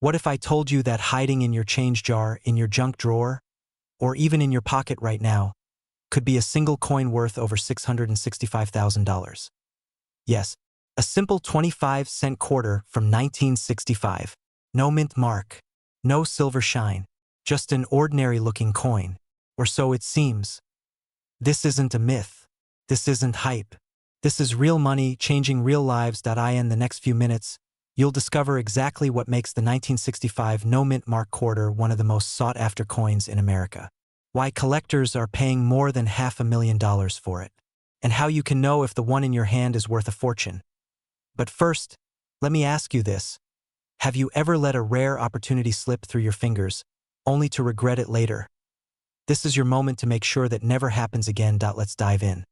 What if I told you that hiding in your change jar, in your junk drawer, or even in your pocket right now, could be a single coin worth over $665,000? Yes, a simple 25-cent quarter from 1965. No mint mark, no silver shine, just an ordinary-looking coin. Or so it seems. This isn't a myth. This isn't hype. This is real money changing real lives. In the next few minutes, you'll discover exactly what makes the 1965 no mint mark quarter one of the most sought-after coins in America. Why collectors are paying more than $500,000 for it. And how you can know if the one in your hand is worth a fortune. But first, let me ask you this. Have you ever let a rare opportunity slip through your fingers, only to regret it later? This is your moment to make sure that never happens again. Let's dive in.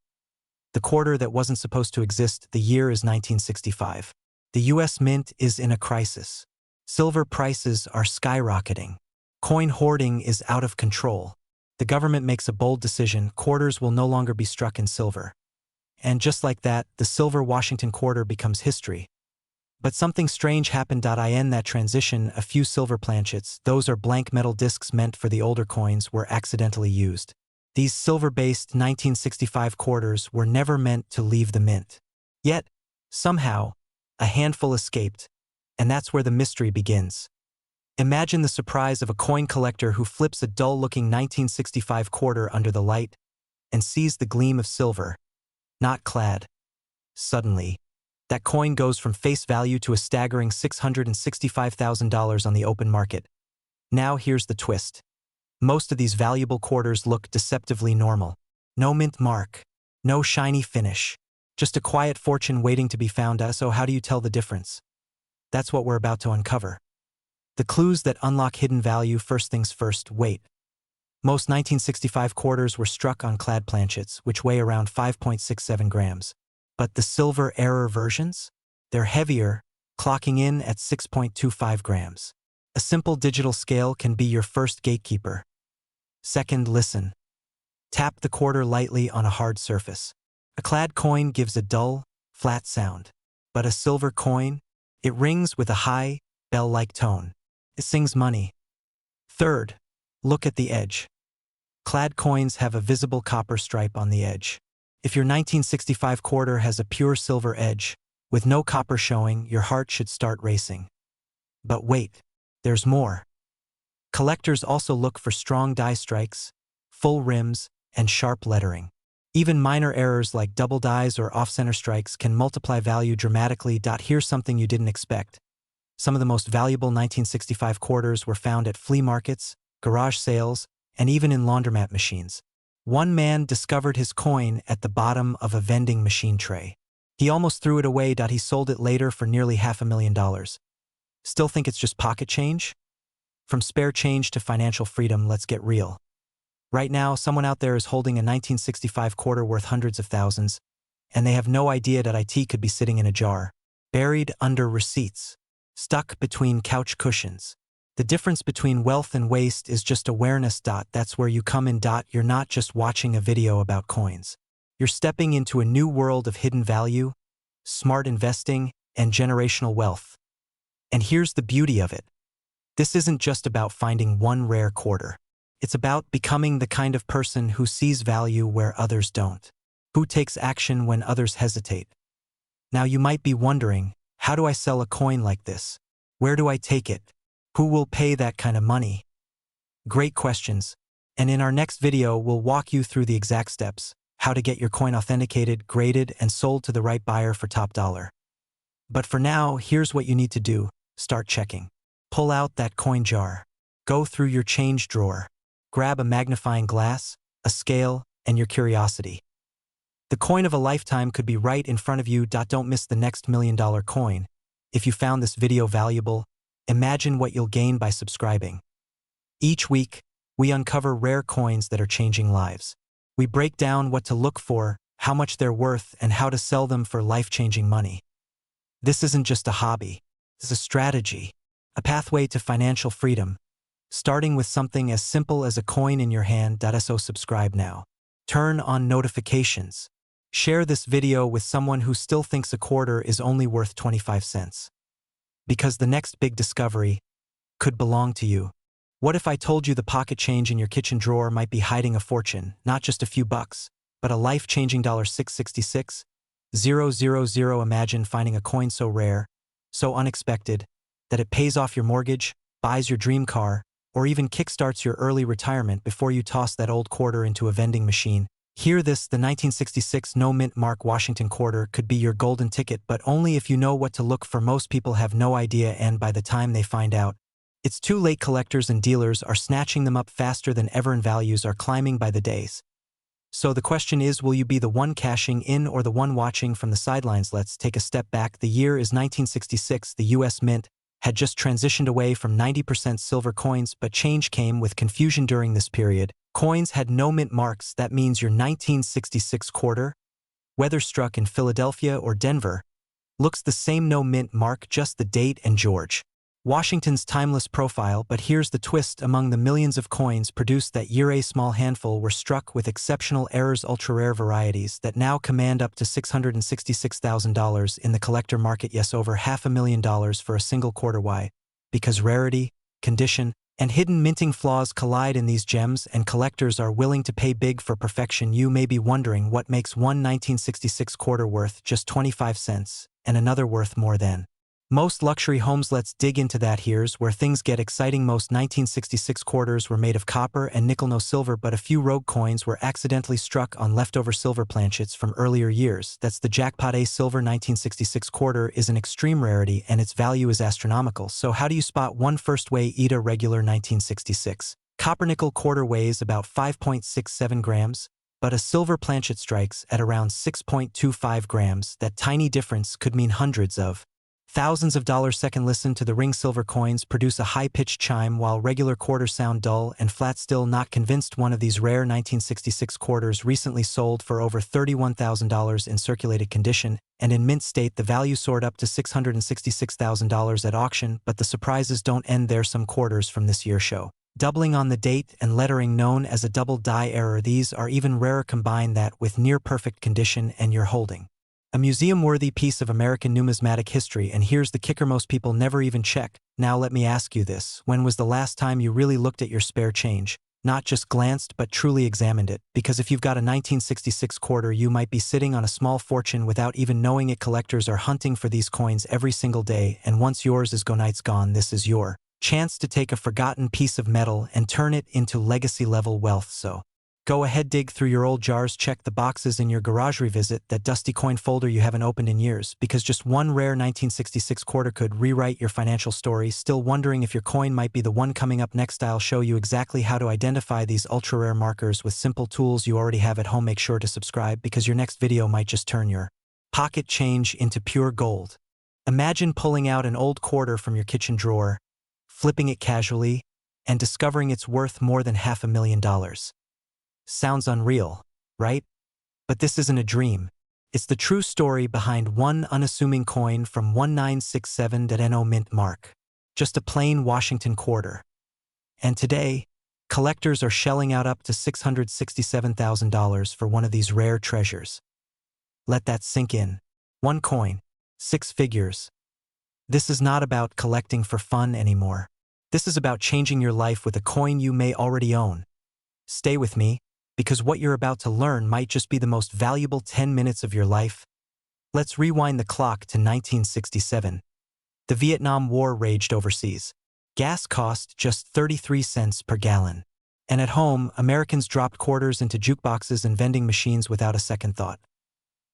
The quarter that wasn't supposed to exist, the year is 1965. The US Mint is in a crisis. Silver prices are skyrocketing. Coin hoarding is out of control. The government makes a bold decision: quarters will no longer be struck in silver. And just like that, the silver Washington quarter becomes history. But something strange happened. In that transition, a few silver planchets, those are blank metal discs meant for the older coins, were accidentally used. These silver-based 1965 quarters were never meant to leave the mint. Yet, somehow, a handful escaped, and that's where the mystery begins. Imagine the surprise of a coin collector who flips a dull-looking 1965 quarter under the light and sees the gleam of silver, not clad. Suddenly, that coin goes from face value to a staggering $665,000 on the open market. Now here's the twist. Most of these valuable quarters look deceptively normal. No mint mark, no shiny finish, just a quiet fortune waiting to be found. So how do you tell the difference? That's what we're about to uncover. The clues that unlock hidden value. First things first, weight. Most 1965 quarters were struck on clad planchets, which weigh around 5.67 grams. But the silver error versions? They're heavier, clocking in at 6.25 grams. A simple digital scale can be your first gatekeeper. Second, listen. Tap the quarter lightly on a hard surface. A clad coin gives a dull, flat sound. But a silver coin? It rings with a high, bell-like tone. It sings money. Third, look at the edge. Clad coins have a visible copper stripe on the edge. If your 1965 quarter has a pure silver edge, with no copper showing, your heart should start racing. But wait, there's more. Collectors also look for strong die strikes, full rims, and sharp lettering. Even minor errors like double dies or off-center strikes can multiply value dramatically. Here's something you didn't expect. Some of the most valuable 1965 quarters were found at flea markets, garage sales, and even in laundromat machines. One man discovered his coin at the bottom of a vending machine tray. He almost threw it away. He sold it later for nearly $500,000. Still think it's just pocket change? From spare change to financial freedom, let's get real. Right now, someone out there is holding a 1965 quarter worth hundreds of thousands, and they have no idea that it could be sitting in a jar, buried under receipts, stuck between couch cushions. The difference between wealth and waste is just awareness. That's where you come in. You're not just watching a video about coins. You're stepping into a new world of hidden value, smart investing, and generational wealth. And here's the beauty of it. This isn't just about finding one rare quarter. It's about becoming the kind of person who sees value where others don't, who takes action when others hesitate. Now you might be wondering, how do I sell a coin like this? Where do I take it? Who will pay that kind of money? Great questions. And in our next video, we'll walk you through the exact steps, how to get your coin authenticated, graded, and sold to the right buyer for top dollar. But for now, here's what you need to do. Start checking. Pull out that coin jar. Go through your change drawer. Grab a magnifying glass, a scale, and your curiosity. The coin of a lifetime could be right in front of you. Don't miss the next $1 million coin. If you found this video valuable, imagine what you'll gain by subscribing. Each week, we uncover rare coins that are changing lives. We break down what to look for, how much they're worth, and how to sell them for life-changing money. This isn't just a hobby. It's a strategy, a pathway to financial freedom, starting with something as simple as a coin in your hand. So subscribe now. Turn on notifications. Share this video with someone who still thinks a quarter is only worth 25 cents. Because the next big discovery could belong to you? What if I told you the pocket change in your kitchen drawer might be hiding a fortune, not just a few bucks, but a life-changing $666,000? Imagine finding a coin so rare, so unexpected, that it pays off your mortgage, buys your dream car, or even kickstarts your early retirement before you toss that old quarter into a vending machine. Hear this, the 1966 no-mint mark Washington quarter could be your golden ticket, but only if you know what to look for. Most people have no idea, and by the time they find out, it's too late. Collectors and dealers are snatching them up faster than ever, and values are climbing by the days. So the question is, will you be the one cashing in or the one watching from the sidelines? Let's take a step back. The year is 1966. The U.S. Mint had just transitioned away from 90% silver coins, but change came with confusion during this period. Coins had no mint marks. That means your 1966 quarter, whether struck in Philadelphia or Denver, looks the same. No mint mark, just the date and George Washington's timeless profile. But here's the twist: among the millions of coins produced that year, a small handful were struck with exceptional errors, ultra-rare varieties that now command up to $666,000 in the collector market. Yes, over $500,000 for a single quarter. Why? Because rarity, condition, and hidden minting flaws collide in these gems, and collectors are willing to pay big for perfection. You may be wondering what makes one 1966 quarter worth just 25 cents and another worth more than most luxury homes. Let's dig into that. Here's where things get exciting. Most 1966 quarters were made of copper and nickel, no silver, but a few rogue coins were accidentally struck on leftover silver planchets from earlier years. That's the jackpot. A silver 1966 quarter is an extreme rarity, and its value is astronomical. So how do you spot one? First way, eat a regular 1966 copper nickel quarter weighs about 5.67 grams, but a silver planchet strikes at around 6.25 grams. That tiny difference could mean hundreds of thousands of dollars. Second, listen to the ring. Silver coins produce a high-pitched chime while regular quarters sound dull and flat. Still not convinced? One of these rare 1966 quarters recently sold for over $31,000 in circulated condition, and in mint state the value soared up to $666,000 at auction. But the surprises don't end there. Some quarters from this year show doubling on the date and lettering known as a double die error. These are even rarer. Combine that with near-perfect condition and you're holding a museum-worthy piece of American numismatic history. And here's the kicker: most people never even check. Now let me ask you this: when was the last time you really looked at your spare change? Not just glanced, but truly examined it. Because if you've got a 1966 quarter, you might be sitting on a small fortune without even knowing it. Collectors are hunting for these coins every single day, and once yours is gone, it's gone. This is your chance to take a forgotten piece of metal and turn it into legacy-level wealth. So go ahead, dig through your old jars, check the boxes in your garage, revisit that dusty coin folder you haven't opened in years, because just one rare 1966 quarter could rewrite your financial story. Still wondering if your coin might be the one? Coming up next, I'll show you exactly how to identify these ultra-rare markers with simple tools you already have at home. Make sure to subscribe, because your next video might just turn your pocket change into pure gold. Imagine pulling out an old quarter from your kitchen drawer, flipping it casually, and discovering it's worth more than $500,000. Sounds unreal, right? But this isn't a dream. It's the true story behind one unassuming coin from 1967 mint mark. Just a plain Washington quarter. And today, collectors are shelling out up to $667,000 for one of these rare treasures. Let that sink in. One coin, 6 figures. This is not about collecting for fun anymore. This is about changing your life with a coin you may already own. Stay with me, because what you're about to learn might just be the most valuable 10 minutes of your life. Let's rewind the clock to 1967. The Vietnam War raged overseas. Gas cost just 33 cents per gallon. And at home, Americans dropped quarters into jukeboxes and vending machines without a second thought.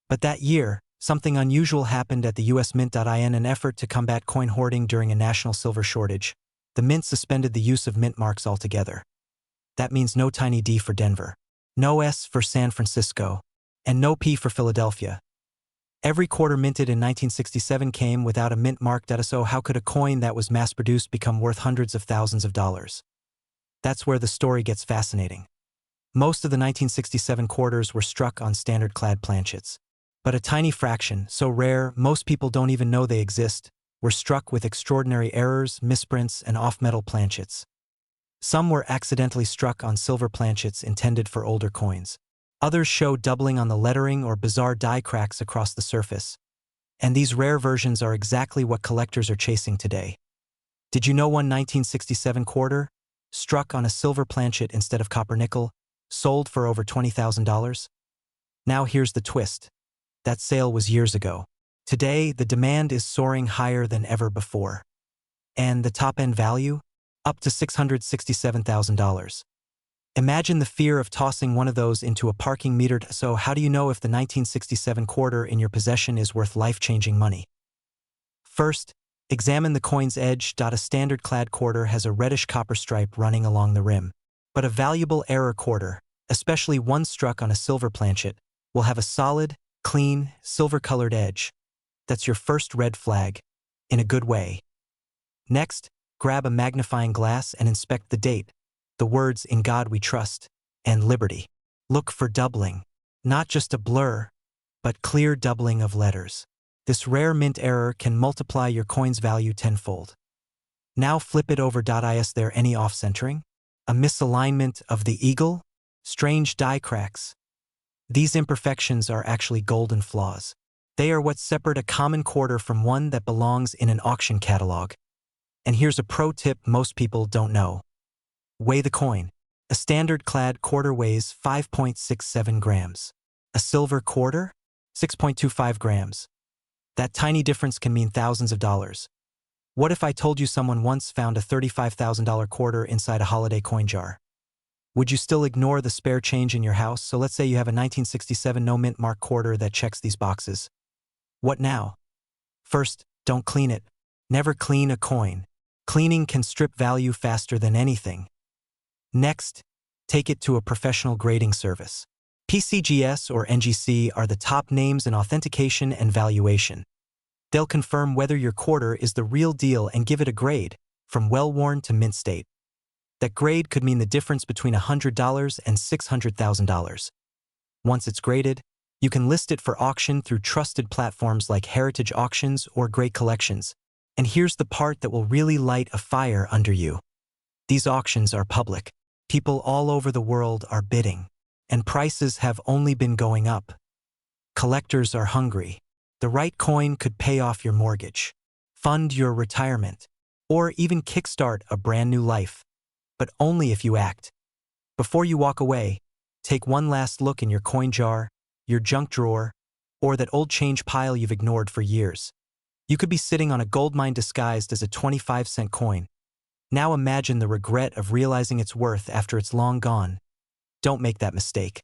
But that year, something unusual happened at the U.S. Mint. In an effort to combat coin hoarding during a national silver shortage, the Mint suspended the use of mint marks altogether. That means no tiny D for Denver, no S for San Francisco, and no P for Philadelphia. Every quarter minted in 1967 came without a mint mark. So how could a coin that was mass-produced become worth hundreds of thousands of dollars? That's where the story gets fascinating. Most of the 1967 quarters were struck on standard clad planchets. But a tiny fraction, so rare most people don't even know they exist, were struck with extraordinary errors, misprints, and off-metal planchets. Some were accidentally struck on silver planchets intended for older coins. Others show doubling on the lettering or bizarre die cracks across the surface. And these rare versions are exactly what collectors are chasing today. Did you know one 1967 quarter, struck on a silver planchet instead of copper nickel, sold for over $20,000? Now here's the twist. That sale was years ago. Today, the demand is soaring higher than ever before. And the top-end value? Up to $667,000. Imagine the fear of tossing one of those into a parking meter. So how do you know if the 1967 quarter in your possession is worth life-changing money? First, examine the coin's edge. A standard clad quarter has a reddish copper stripe running along the rim. But a valuable error quarter, especially one struck on a silver planchet, will have a solid, clean, silver-colored edge. That's your first red flag, in a good way. Next, grab a magnifying glass and inspect the date, the words "In God We Trust" and "Liberty." Look for doubling, not just a blur, but clear doubling of letters. This rare mint error can multiply your coin's value tenfold. Now flip it over. Is there any off-centering? A misalignment of the eagle? Strange die cracks? These imperfections are actually golden flaws. They are what separate a common quarter from one that belongs in an auction catalog. And here's a pro tip most people don't know. Weigh the coin. A standard clad quarter weighs 5.67 grams. A silver quarter? 6.25 grams. That tiny difference can mean thousands of dollars. What if I told you someone once found a $35,000 quarter inside a holiday coin jar? Would you still ignore the spare change in your house? So let's say you have a 1967 no-mint mark quarter that checks these boxes. What now? First, don't clean it. Never clean a coin. Cleaning can strip value faster than anything. Next, take it to a professional grading service. PCGS or NGC are the top names in authentication and valuation. They'll confirm whether your quarter is the real deal and give it a grade, from well-worn to mint state. That grade could mean the difference between $100 and $600,000. Once it's graded, you can list it for auction through trusted platforms like Heritage Auctions or Great Collections. And here's the part that will really light a fire under you. These auctions are public. People all over the world are bidding. And prices have only been going up. Collectors are hungry. The right coin could pay off your mortgage, fund your retirement, or even kickstart a brand new life. But only if you act. Before you walk away, take one last look in your coin jar, your junk drawer, or that old change pile you've ignored for years. You could be sitting on a gold mine disguised as a 25-cent coin. Now imagine the regret of realizing its worth after it's long gone. Don't make that mistake.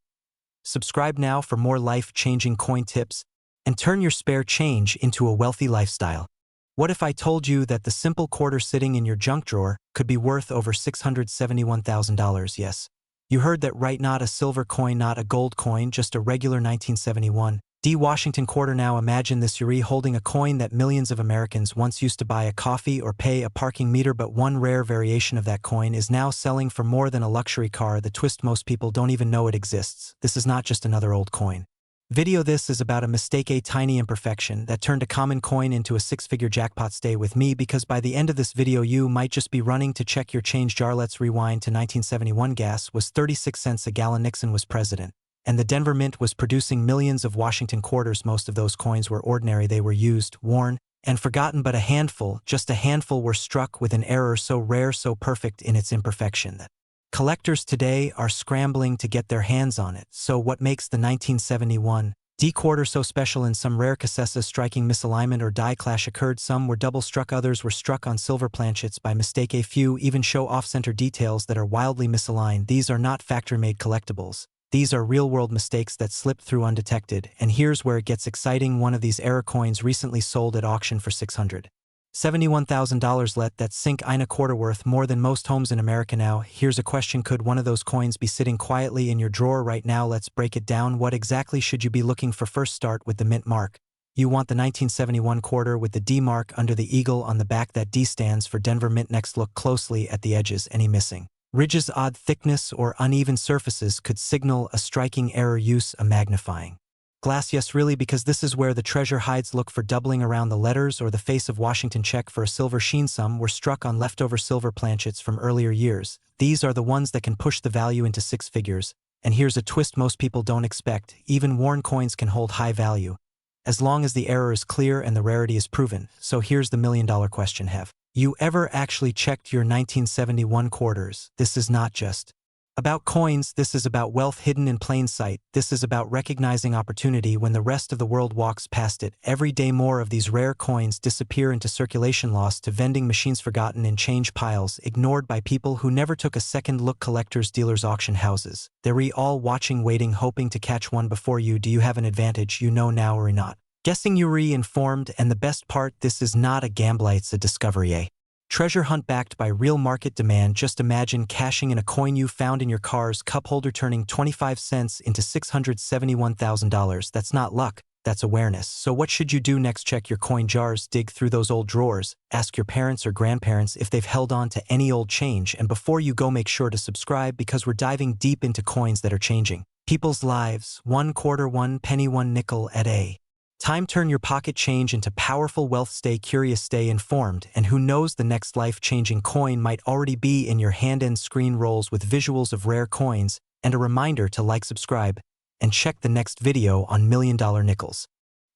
Subscribe now for more life-changing coin tips and turn your spare change into a wealthy lifestyle. What if I told you that the simple quarter sitting in your junk drawer could be worth over $671,000? Yes, you heard that right. Not a silver coin, not a gold coin, just a regular 1971 D. Washington quarter. Now imagine this: you're holding a coin that millions of Americans once used to buy a coffee or pay a parking meter, but one rare variation of that coin is now selling for more than a luxury car. The twist: most people don't even know it exists. This is not just another old coin. This is about a mistake, a tiny imperfection that turned a common coin into a six-figure jackpot. Stay with me, because by the end of this video you might just be running to check your change jar. Let's rewind to 1971. Gas was 36 cents a gallon. Nixon was president. And the Denver Mint was producing millions of Washington quarters. Most of those coins were ordinary. They were used, worn, and forgotten, but a handful, just a handful, were struck with an error so rare, so perfect in its imperfection that collectors today are scrambling to get their hands on it. So what makes the 1971 D quarter so special? In some rare cases, a striking misalignment or die clash occurred. Some were double struck, others were struck on silver planchets by mistake. A few even show off-center details that are wildly misaligned. These are not factory-made collectibles. These are real-world mistakes that slipped through undetected. And here's where it gets exciting. One of these error coins recently sold at auction for $671,000. Let that sink. In a quarter worth more than most homes in America now. Here's a question: could one of those coins be sitting quietly in your drawer right now? Let's break it down. What exactly should you be looking for? First, start with the mint mark. You want the 1971 quarter with the D mark under the eagle on the back. That D stands for Denver Mint. Next, look closely at the edges. Any missing ridges, odd thickness, or uneven surfaces could signal a striking error. Use a magnifying glass. Yes, really, because this is where the treasure hides. Look for doubling around the letters or the face of Washington. Check for a silver sheen. Some were struck on leftover silver planchets from earlier years. These are the ones that can push the value into six figures. And here's a twist most people don't expect: even worn coins can hold high value, as long as the error is clear and the rarity is proven. So here's the million-dollar question: have You ever actually checked your 1971 quarters? This is not just about coins, this is about wealth hidden in plain sight. This is about recognizing opportunity when the rest of the world walks past it. Every day more of these rare coins disappear into circulation, lost to vending machines, forgotten in change piles, ignored by people who never took a second look. Collectors, dealers, auction houses. They're all watching, waiting, hoping to catch one before you. Do you have an advantage? You know now or not? Guessing you're informed, and the best part, this is not a gamble, it's a discovery. Treasure hunt backed by real market demand. Just imagine cashing in a coin you found in your car's cup holder, turning 25 cents into $671,000. That's not luck, that's awareness. So what should you do next? Check your coin jars, dig through those old drawers, ask your parents or grandparents if they've held on to any old change, and before you go, make sure to subscribe, because we're diving deep into coins that are changing people's lives. 1 quarter, 1 penny, 1 nickel at a time. Turn your pocket change into powerful wealth. Stay curious, stay informed, and who knows, the next life-changing coin might already be in your hand. End screen rolls with visuals of rare coins, and a reminder to like, subscribe, and check the next video on $1 million nickels.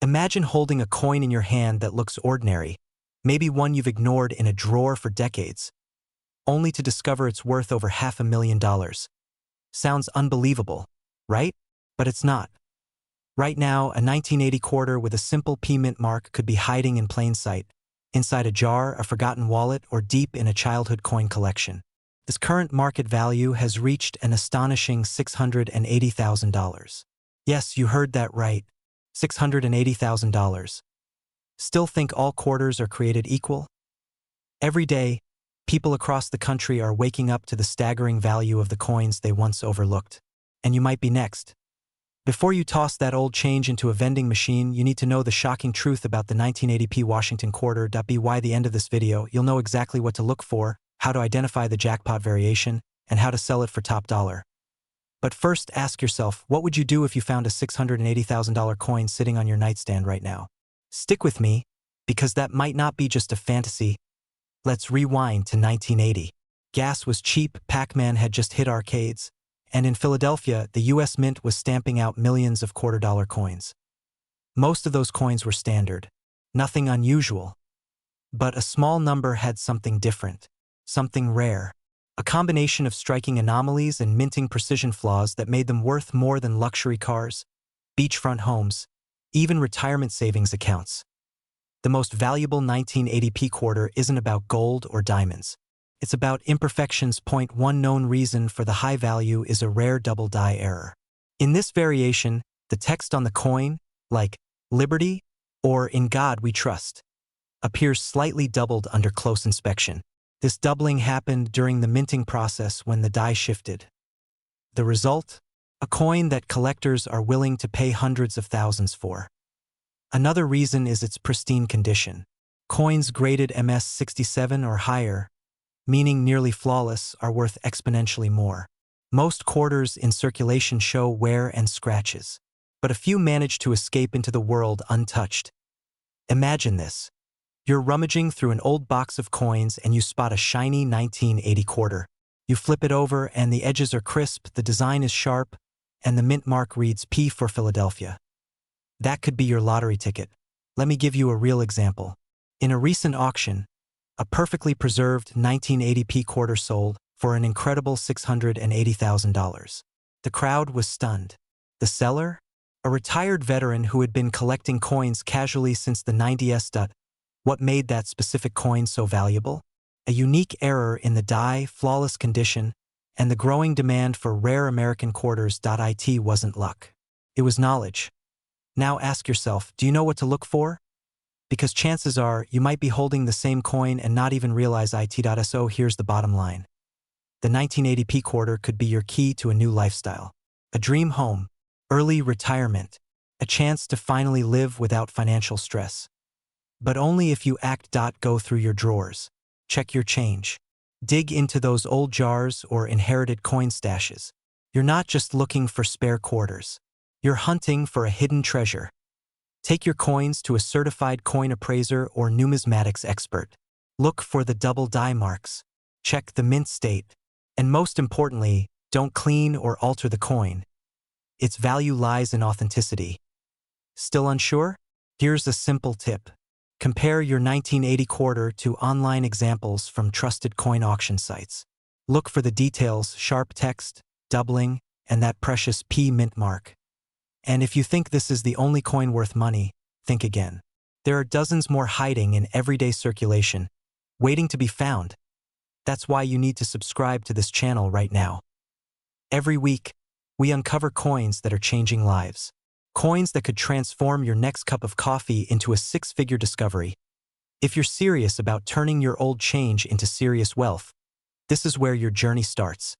Imagine holding a coin in your hand that looks ordinary, maybe one you've ignored in a drawer for decades, only to discover it's worth over $500,000. Sounds unbelievable, right? But it's not. Right now, a 1980 quarter with a simple P mint mark could be hiding in plain sight, inside a jar, a forgotten wallet, or deep in a childhood coin collection. This current market value has reached an astonishing $680,000. Yes, you heard that right, $680,000. Still think all quarters are created equal? Every day, people across the country are waking up to the staggering value of the coins they once overlooked. And you might be next. Before you toss that old change into a vending machine, you need to know the shocking truth about the 1980p Washington quarter. By the end of this video, you'll know exactly what to look for, how to identify the jackpot variation, and how to sell it for top dollar. But first, ask yourself, what would you do if you found a $680,000 coin sitting on your nightstand right now? Stick with me, because that might not be just a fantasy. Let's rewind to 1980. Gas was cheap, Pac-Man had just hit arcades, and in Philadelphia, the U.S. Mint was stamping out millions of quarter-dollar coins. Most of those coins were standard, nothing unusual. But a small number had something different, something rare, a combination of striking anomalies and minting precision flaws that made them worth more than luxury cars, beachfront homes, even retirement savings accounts. The most valuable 1980p quarter isn't about gold or diamonds. It's about imperfections. Point 1. Known reason for the high value is a rare double die error. In this variation, the text on the coin, like "Liberty" or "In God We Trust," appears slightly doubled under close inspection. This doubling happened during the minting process when the die shifted. The result? A coin that collectors are willing to pay hundreds of thousands for. Another reason is its pristine condition. Coins graded MS67 or higher, meaning nearly flawless, are worth exponentially more. Most quarters in circulation show wear and scratches, but a few manage to escape into the world untouched. Imagine this. You're rummaging through an old box of coins and you spot a shiny 1980 quarter. You flip it over and the edges are crisp, the design is sharp, and the mint mark reads P for Philadelphia. That could be your lottery ticket. Let me give you a real example. In a recent auction, a perfectly preserved 1980p quarter sold for an incredible $680,000. The crowd was stunned. The seller? A retired veteran who had been collecting coins casually since the 90s. What made that specific coin so valuable? A unique error in the die, flawless condition, and the growing demand for rare American quarters. It wasn't luck. It was knowledge. Now ask yourself, do you know what to look for? Because chances are you might be holding the same coin and not even realize it. So here's the bottom line. The 1980p quarter could be your key to a new lifestyle. A dream home, early retirement, a chance to finally live without financial stress. But only if you act. Go through your drawers. Check your change. Dig into those old jars or inherited coin stashes. You're not just looking for spare quarters. You're hunting for a hidden treasure. Take your coins to a certified coin appraiser or numismatics expert. Look for the double die marks. Check the mint state. And most importantly, don't clean or alter the coin. Its value lies in authenticity. Still unsure? Here's a simple tip. Compare your 1980 quarter to online examples from trusted coin auction sites. Look for the details, sharp text, doubling, and that precious P mint mark. And if you think this is the only coin worth money, think again. There are dozens more hiding in everyday circulation, waiting to be found. That's why you need to subscribe to this channel right now. Every week, we uncover coins that are changing lives. Coins that could transform your next cup of coffee into a six-figure discovery. If you're serious about turning your old change into serious wealth, this is where your journey starts.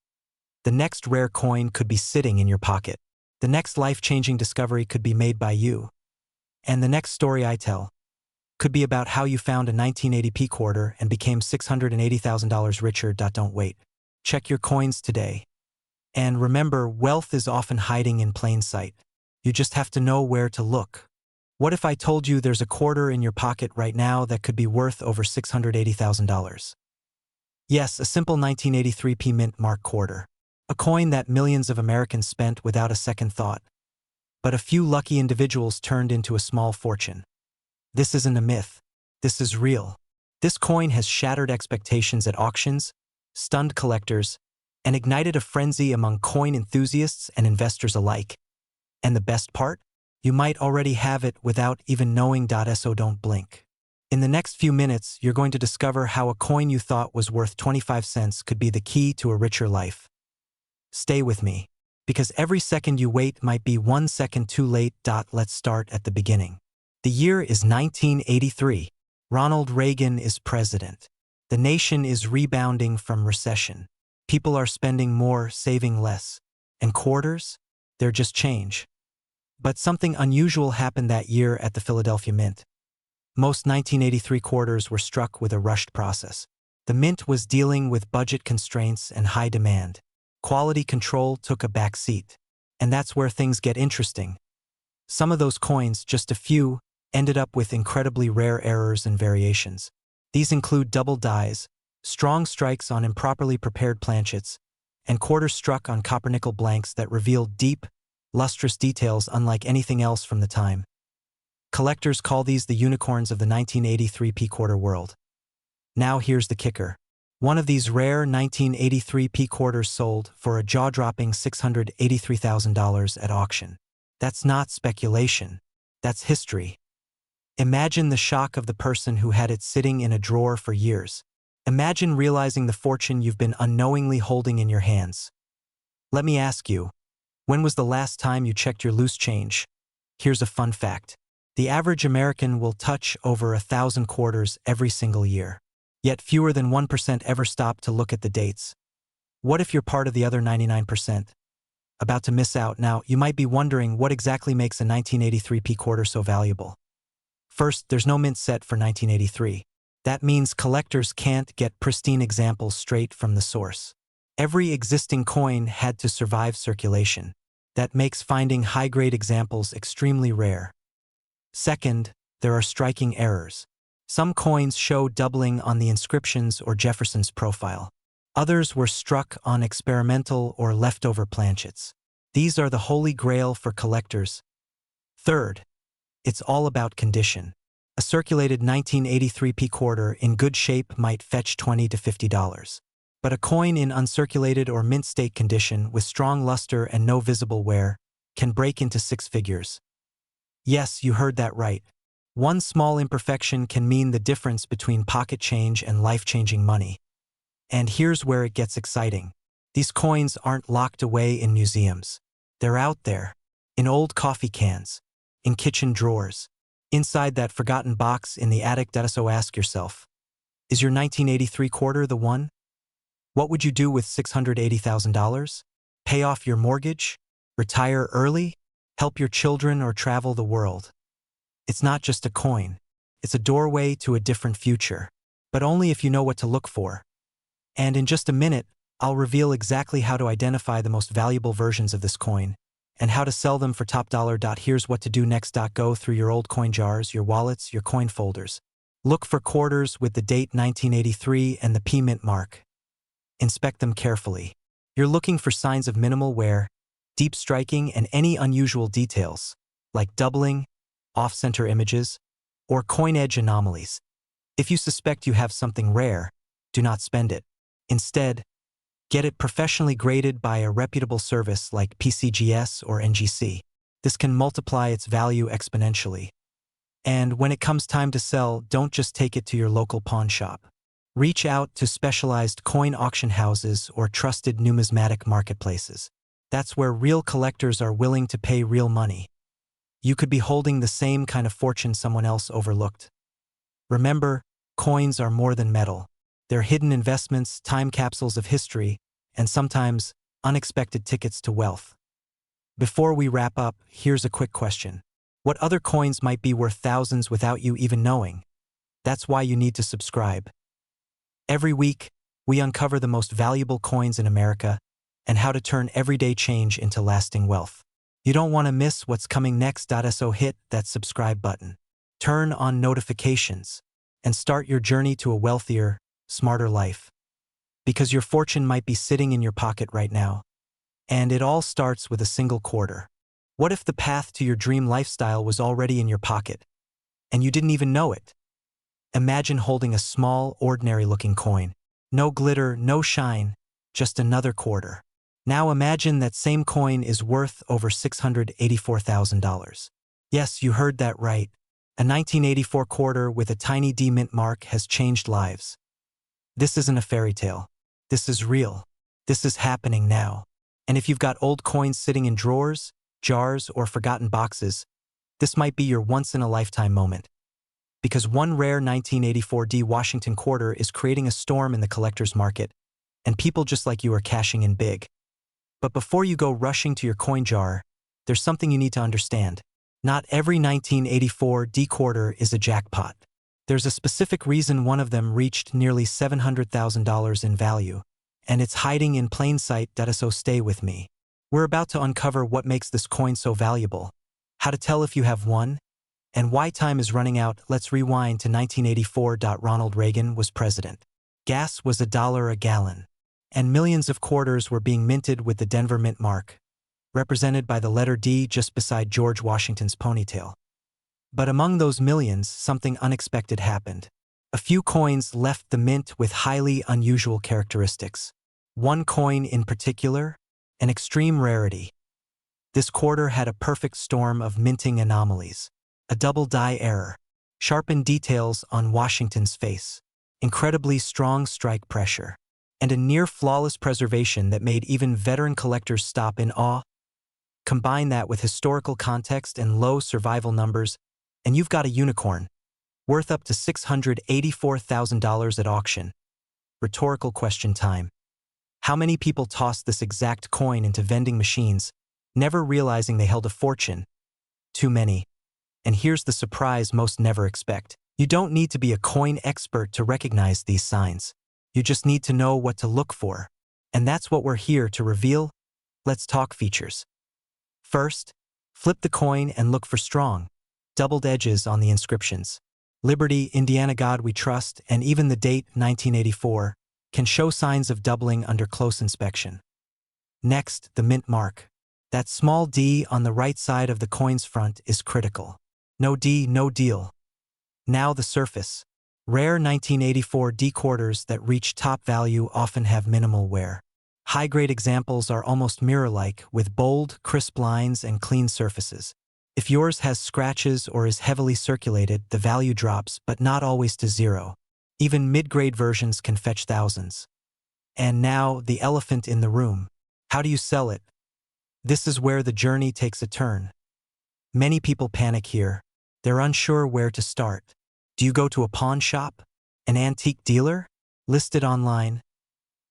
The next rare coin could be sitting in your pocket. The next life-changing discovery could be made by you. And the next story I tell could be about how you found a 1980p quarter and became $680,000 richer. Don't wait. Check your coins today. And remember, wealth is often hiding in plain sight. You just have to know where to look. What if I told you there's a quarter in your pocket right now that could be worth over $680,000? Yes, a simple 1983p mint mark quarter. A coin that millions of Americans spent without a second thought. But a few lucky individuals turned into a small fortune. This isn't a myth. This is real. This coin has shattered expectations at auctions, stunned collectors, and ignited a frenzy among coin enthusiasts and investors alike. And the best part? You might already have it without even knowing. So don't blink. In the next few minutes, you're going to discover how a coin you thought was worth 25 cents could be the key to a richer life. Stay with me, because every second you wait might be 1 second too late. Let's start at the beginning. The year is 1983. Ronald Reagan is president. The nation is rebounding from recession. People are spending more, saving less. And quarters? They're just change. But something unusual happened that year at the Philadelphia Mint. Most 1983 quarters were struck with a rushed process. The Mint was dealing with budget constraints and high demand. Quality control took a back seat. And that's where things get interesting. Some of those coins, just a few, ended up with incredibly rare errors and variations. These include double dies, strong strikes on improperly prepared planchets, and quarters struck on copper-nickel blanks that revealed deep, lustrous details unlike anything else from the time. Collectors call these the unicorns of the 1983p quarter world. Now here's the kicker. One of these rare 1983p quarters sold for a jaw-dropping $683,000 at auction. That's not speculation. That's history. Imagine the shock of the person who had it sitting in a drawer for years. Imagine realizing the fortune you've been unknowingly holding in your hands. Let me ask you, when was the last time you checked your loose change? Here's a fun fact. The average American will touch over 1,000 quarters every single year. Yet fewer than 1% ever stop to look at the dates. What if you're part of the other 99%? About to miss out. Now, you might be wondering what exactly makes a 1983p quarter so valuable. First, there's no mint set for 1983. That means collectors can't get pristine examples straight from the source. Every existing coin had to survive circulation. That makes finding high-grade examples extremely rare. Second, there are striking errors. Some coins show doubling on the inscriptions or Jefferson's profile. Others were struck on experimental or leftover planchets. These are the holy grail for collectors. Third, it's all about condition. A circulated 1983p quarter in good shape might fetch $20 to $50. But a coin in uncirculated or mint state condition with strong luster and no visible wear can break into six figures. Yes, you heard that right. One small imperfection can mean the difference between pocket change and life-changing money. And here's where it gets exciting. These coins aren't locked away in museums. They're out there, in old coffee cans, in kitchen drawers, inside that forgotten box in the attic. So ask yourself, is your 1983 quarter the one? What would you do with $680,000? Pay off your mortgage? Retire early? Help your children or travel the world? It's not just a coin. It's a doorway to a different future. But only if you know what to look for. And in just a minute, I'll reveal exactly how to identify the most valuable versions of this coin and how to sell them for top dollar. Here's what to do next. Go through your old coin jars, your wallets, your coin folders. Look for quarters with the date 1983 and the P mint mark. Inspect them carefully. You're looking for signs of minimal wear, deep striking, and any unusual details, like doubling, off-center images, or CoinEdge anomalies. If you suspect you have something rare, do not spend it. Instead, get it professionally graded by a reputable service like PCGS or NGC. This can multiply its value exponentially. And when it comes time to sell, don't just take it to your local pawn shop. Reach out to specialized coin auction houses or trusted numismatic marketplaces. That's where real collectors are willing to pay real money. You could be holding the same kind of fortune someone else overlooked. Remember, coins are more than metal. They're hidden investments, time capsules of history, and sometimes unexpected tickets to wealth. Before we wrap up, here's a quick question. What other coins might be worth thousands without you even knowing? That's why you need to subscribe. Every week, we uncover the most valuable coins in America and how to turn everyday change into lasting wealth. You don't want to miss what's coming next, so hit that subscribe button. Turn on notifications and start your journey to a wealthier, smarter life. Because your fortune might be sitting in your pocket right now. And it all starts with a single quarter. What if the path to your dream lifestyle was already in your pocket, and you didn't even know it? Imagine holding a small, ordinary-looking coin. No glitter, no shine, just another quarter. Now imagine that same coin is worth over $684,000. Yes, you heard that right. A 1984 quarter with a tiny D mint mark has changed lives. This isn't a fairy tale. This is real. This is happening now. And if you've got old coins sitting in drawers, jars, or forgotten boxes, this might be your once-in-a-lifetime moment. Because one rare 1984 D Washington quarter is creating a storm in the collector's market, and people just like you are cashing in big. But before you go rushing to your coin jar, there's something you need to understand. Not every 1984 D quarter is a jackpot. There's a specific reason one of them reached nearly $700,000 in value, and it's hiding in plain sight, so stay with me. We're about to uncover what makes this coin so valuable, how to tell if you have one, and why time is running out. Let's rewind to 1984. Ronald Reagan was president. Gas was $1 a gallon, and millions of quarters were being minted with the Denver Mint mark, represented by the letter D just beside George Washington's ponytail. But among those millions, something unexpected happened. A few coins left the mint with highly unusual characteristics. One coin in particular, an extreme rarity. This quarter had a perfect storm of minting anomalies. A double die error, sharpened details on Washington's face, incredibly strong strike pressure, and a near-flawless preservation that made even veteran collectors stop in awe. Combine that with historical context and low survival numbers, and you've got a unicorn, worth up to $684,000 at auction. Rhetorical question time. How many people tossed this exact coin into vending machines, never realizing they held a fortune? Too many. And here's the surprise most never expect. You don't need to be a coin expert to recognize these signs. You just need to know what to look for. And that's what we're here to reveal. Let's talk features. First, flip the coin and look for strong, doubled edges on the inscriptions. Liberty, Indiana God We Trust, and even the date, 1984, can show signs of doubling under close inspection. Next, the mint mark. That small D on the right side of the coin's front is critical. No D, no deal. Now the surface. Rare 1984 D quarters that reach top value often have minimal wear. High-grade examples are almost mirror-like, with bold, crisp lines and clean surfaces. If yours has scratches or is heavily circulated, the value drops, but not always to zero. Even mid-grade versions can fetch thousands. And now, the elephant in the room. How do you sell it? This is where the journey takes a turn. Many people panic here. They're unsure where to start. Do you go to a pawn shop? An antique dealer? Listed online?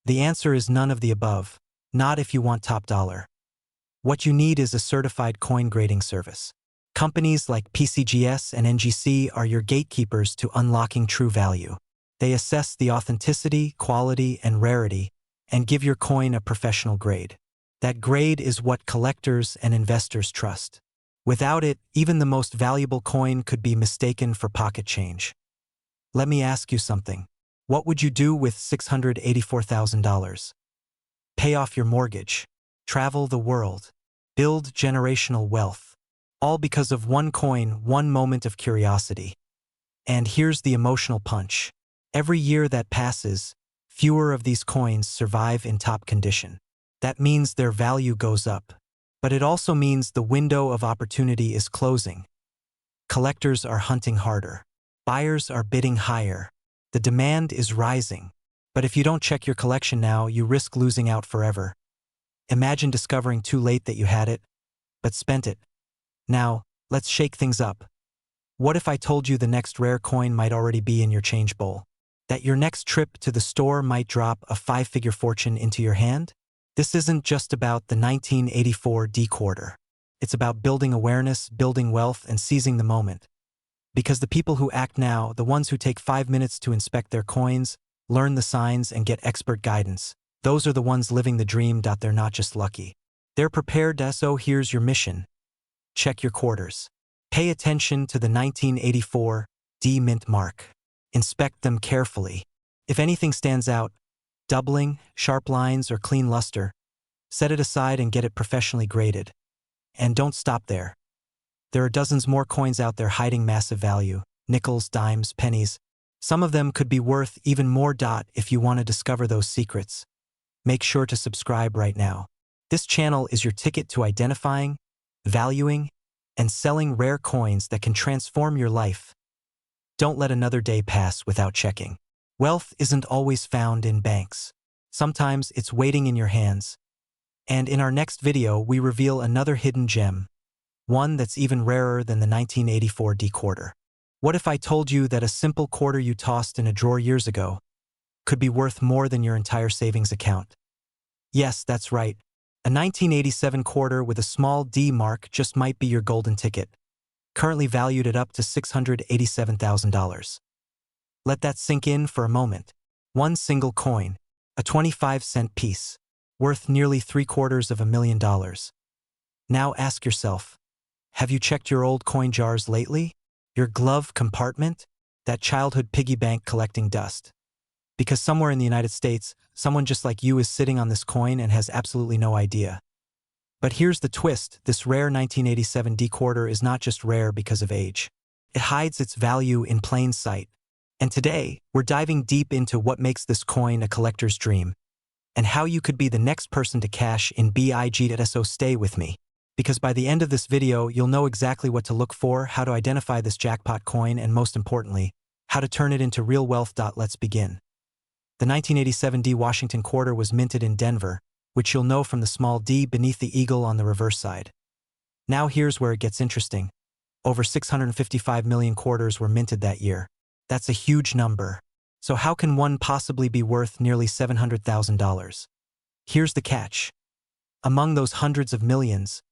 The answer is none of the above. Not if you want top dollar. What you need is a certified coin grading service. Companies like PCGS and NGC are your gatekeepers to unlocking true value. They assess the authenticity, quality, and rarity, and give your coin a professional grade. That grade is what collectors and investors trust. Without it, even the most valuable coin could be mistaken for pocket change. Let me ask you something. What would you do with $684,000? Pay off your mortgage, travel the world, build generational wealth, all because of one coin, one moment of curiosity. And here's the emotional punch. Every year that passes, fewer of these coins survive in top condition. That means their value goes up. But it also means the window of opportunity is closing. Collectors are hunting harder. Buyers are bidding higher. The demand is rising. But if you don't check your collection now, you risk losing out forever. Imagine discovering too late that you had it, but spent it. Now, let's shake things up. What if I told you the next rare coin might already be in your change bowl? That your next trip to the store might drop a 5-figure fortune into your hand? This isn't just about the 1984 D quarter. It's about building awareness, building wealth, and seizing the moment. Because the people who act now, the ones who take 5 minutes to inspect their coins, learn the signs, and get expert guidance, those are the ones living the dream. They're not just lucky. They're prepared. So here's your mission. Check your quarters. Pay attention to the 1984 D mint mark. Inspect them carefully. If anything stands out, doubling, sharp lines, or clean luster, set it aside and get it professionally graded. And don't stop there. There are dozens more coins out there hiding massive value: nickels, dimes, pennies. Some of them could be worth even more. If you want to discover those secrets, make sure to subscribe right now. This channel is your ticket to identifying, valuing, and selling rare coins that can transform your life. Don't let another day pass without checking. Wealth isn't always found in banks. Sometimes it's waiting in your hands. And in our next video, we reveal another hidden gem, one that's even rarer than the 1984 D quarter. What if I told you that a simple quarter you tossed in a drawer years ago could be worth more than your entire savings account? Yes, that's right. A 1987 quarter with a small D mark just might be your golden ticket, currently valued at up to $687,000. Let that sink in for a moment. One single coin, a 25-cent piece, worth nearly $750,000. Now ask yourself, have you checked your old coin jars lately? Your glove compartment? That childhood piggy bank collecting dust? Because somewhere in the United States, someone just like you is sitting on this coin and has absolutely no idea. But here's the twist: this rare 1987 D quarter is not just rare because of age. It hides its value in plain sight. And today, we're diving deep into what makes this coin a collector's dream, and how you could be the next person to cash in big. So stay with me, because by the end of this video, you'll know exactly what to look for, how to identify this jackpot coin, and most importantly, how to turn it into real wealth. Let's begin. The 1987 D Washington quarter was minted in Denver, which you'll know from the small D beneath the eagle on the reverse side. Now here's where it gets interesting. Over 655 million quarters were minted that year. That's a huge number. So how can one possibly be worth nearly $700,000? Here's the catch. Among those hundreds of millions,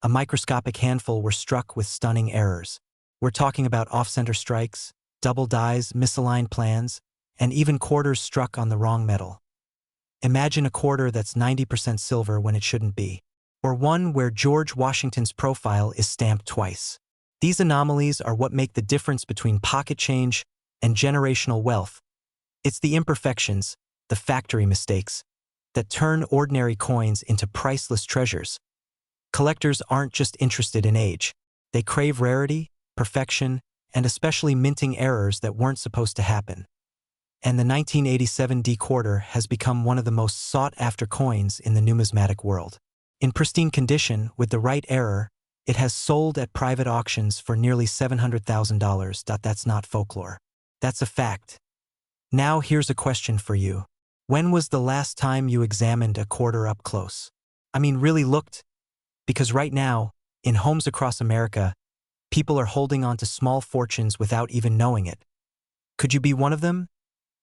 a microscopic handful were struck with stunning errors. We're talking about off-center strikes, double dies, misaligned plans, and even quarters struck on the wrong metal. Imagine a quarter that's 90% silver when it shouldn't be, or one where George Washington's profile is stamped twice. These anomalies are what make the difference between pocket change and generational wealth. It's the imperfections, the factory mistakes, that turn ordinary coins into priceless treasures. Collectors aren't just interested in age. They crave rarity, perfection, and especially minting errors that weren't supposed to happen. And the 1987 D quarter has become one of the most sought-after coins in the numismatic world. In pristine condition, with the right error, it has sold at private auctions for nearly $700,000. That's not folklore. That's a fact. Now here's a question for you. When was the last time you examined a quarter up close? I mean, really looked? Because right now, in homes across America, people are holding on to small fortunes without even knowing it. Could you be one of them?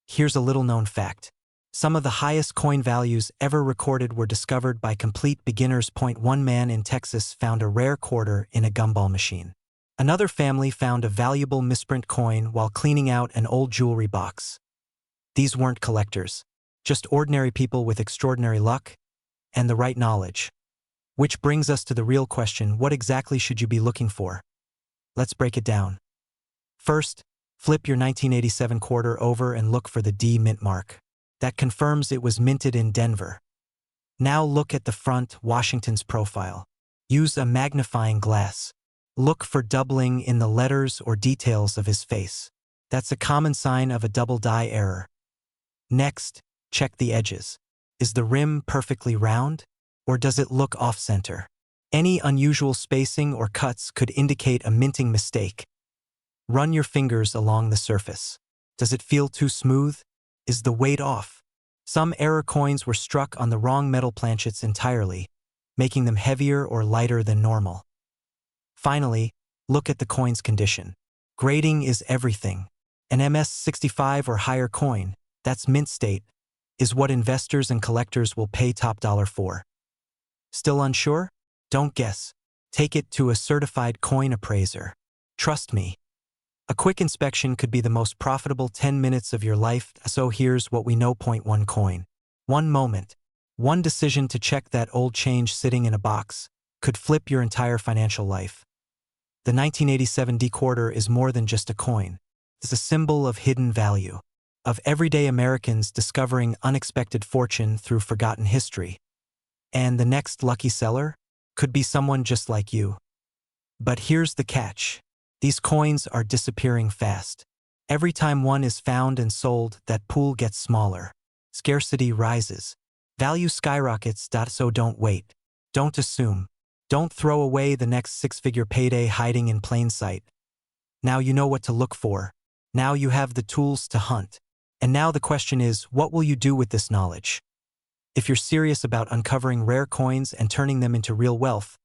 Here's a little-known fact. Some of the highest coin values ever recorded were discovered by complete beginners. One man in Texas found a rare quarter in a gumball machine. Another family found a valuable misprint coin while cleaning out an old jewelry box. These weren't collectors, just ordinary people with extraordinary luck and the right knowledge. Which brings us to the real question: what exactly should you be looking for? Let's break it down. First, flip your 1987 quarter over and look for the D mint mark. That confirms it was minted in Denver. Now look at the front, Washington's profile. Use a magnifying glass. Look for doubling in the letters or details of his face. That's a common sign of a double die error. Next, check the edges. Is the rim perfectly round, or does it look off-center? Any unusual spacing or cuts could indicate a minting mistake. Run your fingers along the surface. Does it feel too smooth? Is the weight off? Some error coins were struck on the wrong metal planchets entirely, making them heavier or lighter than normal. Finally, look at the coin's condition. Grading is everything. An MS65 or higher coin, that's mint state, is what investors and collectors will pay top dollar for. Still unsure? Don't guess. Take it to a certified coin appraiser. Trust me. A quick inspection could be the most profitable 10 minutes of your life, so here's what we know. Point 1 coin. One moment, one decision to check that old change sitting in a box could flip your entire financial life. The 1987 D-quarter is more than just a coin. It's a symbol of hidden value, of everyday Americans discovering unexpected fortune through forgotten history. And the next lucky seller could be someone just like you. But here's the catch. These coins are disappearing fast. Every time one is found and sold, that pool gets smaller. Scarcity rises. Value skyrockets. So don't wait. Don't assume. Don't throw away the next six-figure payday hiding in plain sight. Now you know what to look for. Now you have the tools to hunt. And now the question is, what will you do with this knowledge? If you're serious about uncovering rare coins and turning them into real wealth,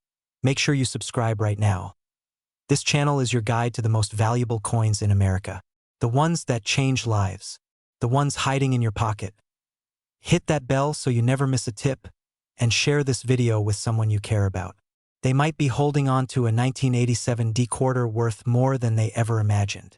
make sure you subscribe right now. This channel is your guide to the most valuable coins in America. The ones that change lives. The ones hiding in your pocket. Hit that bell so you never miss a tip, and share this video with someone you care about. They might be holding on to a 1987 D-quarter worth more than they ever imagined.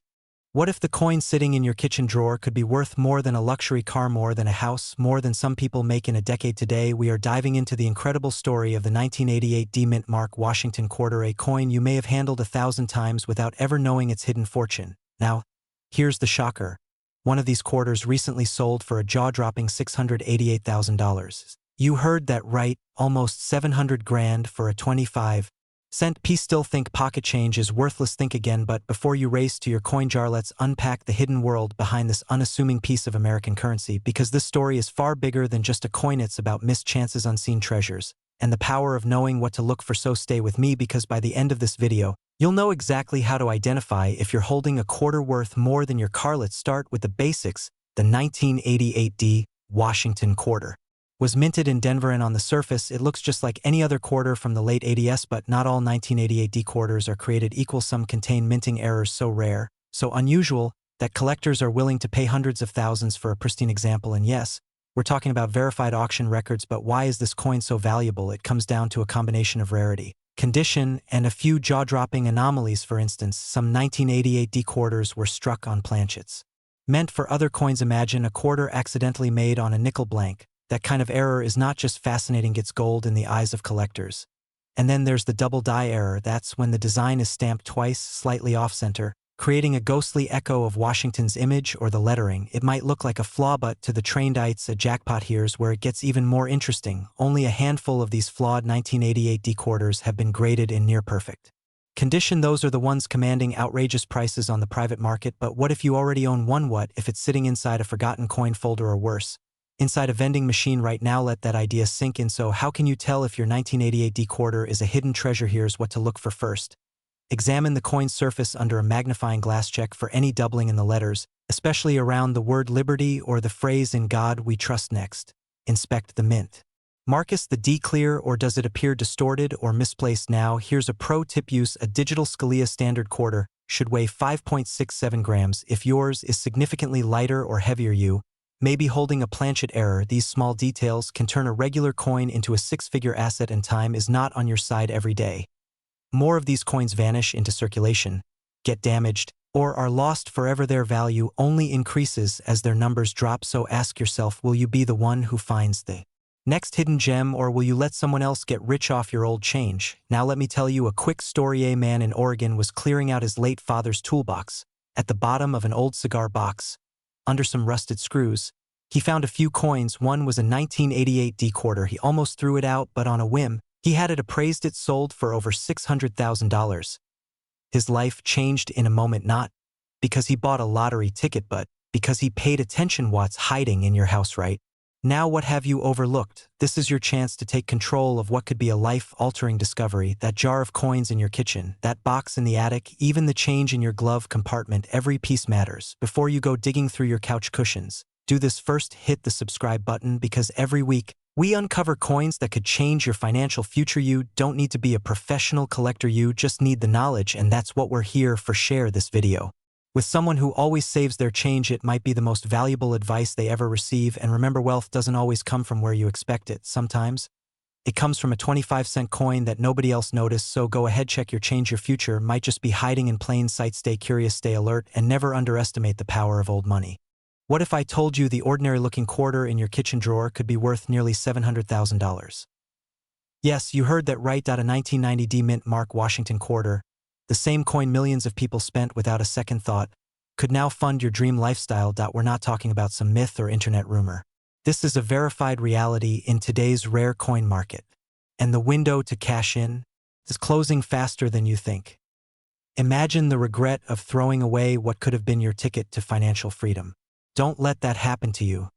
What if the coin sitting in your kitchen drawer could be worth more than a luxury car, more than a house, more than some people make in a decade? Today, we are diving into the incredible story of the 1988 D-Mint Mark Washington quarter, a coin you may have handled 1,000 times without ever knowing its hidden fortune. Now, here's the shocker. One of these quarters recently sold for a jaw-dropping $688,000. You heard that right, almost 700 grand for a 25-cent piece. Still think pocket change is worthless? Think again. But before you race to your coin jar, let's unpack the hidden world behind this unassuming piece of American currency, because this story is far bigger than just a coin. It's about missed chances, unseen treasures, and the power of knowing what to look for. So stay with me, because by the end of this video, you'll know exactly how to identify if you're holding a quarter worth more than your car. Let's start with the basics. The 1988 D. Washington quarter was minted in Denver, and on the surface, it looks just like any other quarter from the late 80s, but not all 1988 D quarters are created equal. Some contain minting errors so rare, so unusual, that collectors are willing to pay hundreds of thousands for a pristine example. And yes, we're talking about verified auction records. But why is this coin so valuable? It comes down to a combination of rarity, condition, and a few jaw-dropping anomalies. For instance, some 1988 D quarters were struck on planchets meant for other coins. Imagine a quarter accidentally made on a nickel blank. That kind of error is not just fascinating, it's gold in the eyes of collectors. And then there's the double die error. That's when the design is stamped twice, slightly off-center, creating a ghostly echo of Washington's image or the lettering. It might look like a flaw, but to the trained eye, it's a jackpot. Here's where it gets even more interesting. Only a handful of these flawed 1988 D quarters have been graded in near-perfect condition. Those are the ones commanding outrageous prices on the private market. But what if you already own one? What if it's sitting inside a forgotten coin folder, or worse, inside a vending machine right now? Let that idea sink in. So how can you tell if your 1988 D quarter is a hidden treasure? Here's what to look for. First, examine the coin's surface under a magnifying glass. Check for any doubling in the letters, especially around the word liberty or the phrase "In God We Trust." Next, inspect the mint. Marcus the D clear, or does it appear distorted or misplaced? Now, here's a pro tip. Use a digital Scalia standard quarter. Should weigh 5.67 grams. If yours is significantly lighter or heavier, you may be holding a planchet error. These small details can turn a regular coin into a six-figure asset, and time is not on your side every day. More of these coins vanish into circulation, get damaged, or are lost forever. Their value only increases as their numbers drop. So ask yourself, will you be the one who finds the next hidden gem, or will you let someone else get rich off your old change? Now let me tell you a quick story. A man in Oregon was clearing out his late father's toolbox. At the bottom of an old cigar box, under some rusted screws, he found a few coins. One was a 1988 D quarter. He almost threw it out, but on a whim, he had it appraised. It sold for over $600,000. His life changed in a moment. Not because he bought a lottery ticket, but because he paid attention what's hiding in your house, right? Now what have you overlooked? This is your chance to take control of what could be a life-altering discovery. That jar of coins in your kitchen, that box in the attic, even the change in your glove compartment, every piece matters. Before you go digging through your couch cushions, do this first: hit the subscribe button, because every week, we uncover coins that could change your financial future. You don't need to be a professional collector, you just need the knowledge, and that's what we're here for. Share this video with someone who always saves their change. It might be the most valuable advice they ever receive. And remember, wealth doesn't always come from where you expect it. Sometimes it comes from a 25-cent coin that nobody else noticed. So go ahead, check your change. Your future might just be hiding in plain sight. Stay curious, stay alert, and never underestimate the power of old money. What if I told you the ordinary-looking quarter in your kitchen drawer could be worth nearly $700,000? Yes, you heard that right. A 1990 mint Mark Washington quarter, the same coin millions of people spent without a second thought, could now fund your dream lifestyle. We're not talking about some myth or internet rumor. This is a verified reality in today's rare coin market. And the window to cash in is closing faster than you think. Imagine the regret of throwing away what could have been your ticket to financial freedom. Don't let that happen to you.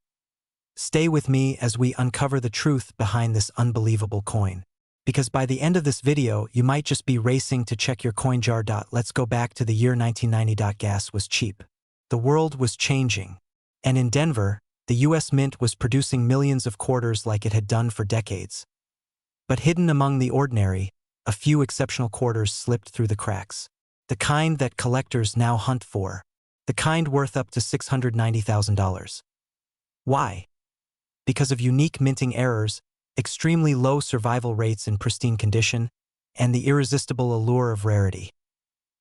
Stay with me as we uncover the truth behind this unbelievable coin. Because by the end of this video, you might just be racing to check your coin jar. Let's go back to the year 1990. Gas was cheap. The world was changing. And in Denver, the US Mint was producing millions of quarters like it had done for decades. But hidden among the ordinary, a few exceptional quarters slipped through the cracks. The kind that collectors now hunt for. The kind worth up to $690,000. Why? Because of unique minting errors, extremely low survival rates in pristine condition, and the irresistible allure of rarity.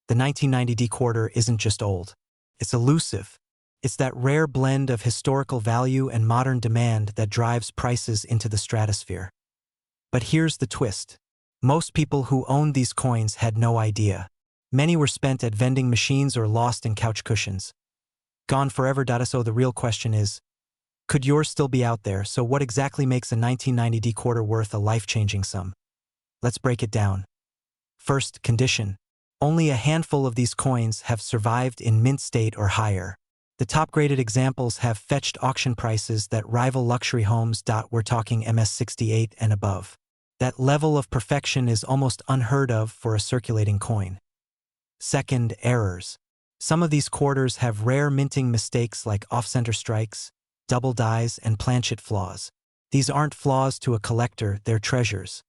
The 1990 quarter isn't just old. It's elusive. It's that rare blend of historical value and modern demand that drives prices into the stratosphere. But here's the twist. Most people who owned these coins had no idea. Many were spent at vending machines or lost in couch cushions. Gone forever. So the real question is, could yours still be out there? So what exactly makes a 1990 quarter worth a life-changing sum? Let's break it down. First, condition. Only a handful of these coins have survived in mint state or higher. The top-graded examples have fetched auction prices that rival luxury homes. We're talking MS-68 and above. That level of perfection is almost unheard of for a circulating coin. Second, errors. Some of these quarters have rare minting mistakes like off-center strikes, double dies, and planchet flaws. These aren't flaws to a collector, they're treasures.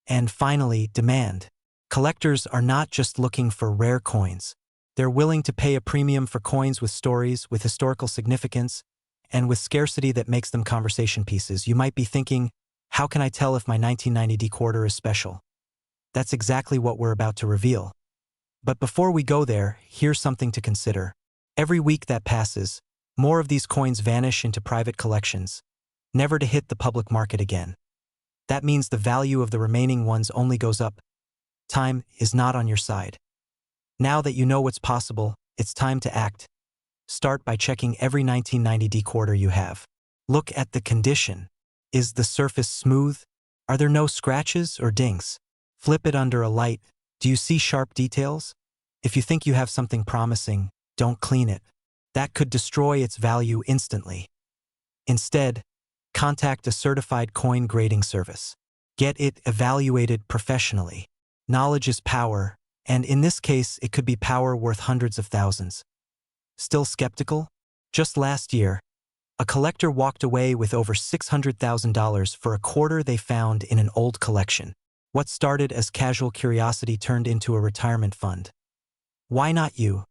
And finally, demand. Collectors are not just looking for rare coins. They're willing to pay a premium for coins with stories, with historical significance, and with scarcity that makes them conversation pieces. You might be thinking, how can I tell if my 1990 quarter is special? That's exactly what we're about to reveal. But before we go there, here's something to consider. Every week that passes, more of these coins vanish into private collections, never to hit the public market again. That means the value of the remaining ones only goes up. Time is not on your side. Now that you know what's possible, it's time to act. Start by checking every 1990 quarter you have. Look at the condition. Is the surface smooth? Are there no scratches or dings? Flip it under a light. Do you see sharp details? If you think you have something promising, don't clean it. That could destroy its value instantly. Instead, contact a certified coin grading service. Get it evaluated professionally. Knowledge is power, and in this case, it could be power worth hundreds of thousands. Still skeptical? Just last year, a collector walked away with over $600,000 for a quarter they found in an old collection. What started as casual curiosity turned into a retirement fund. Why not you?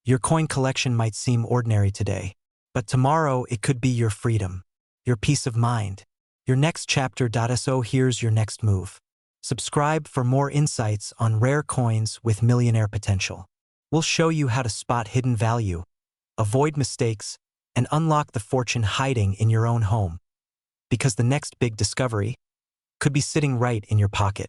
Your coin collection might seem ordinary today, but tomorrow it could be your freedom, your peace of mind, your next chapter. So here's your next move. Subscribe for more insights on rare coins with millionaire potential. We'll show you how to spot hidden value, avoid mistakes, and unlock the fortune hiding in your own home. Because the next big discovery could be sitting right in your pocket.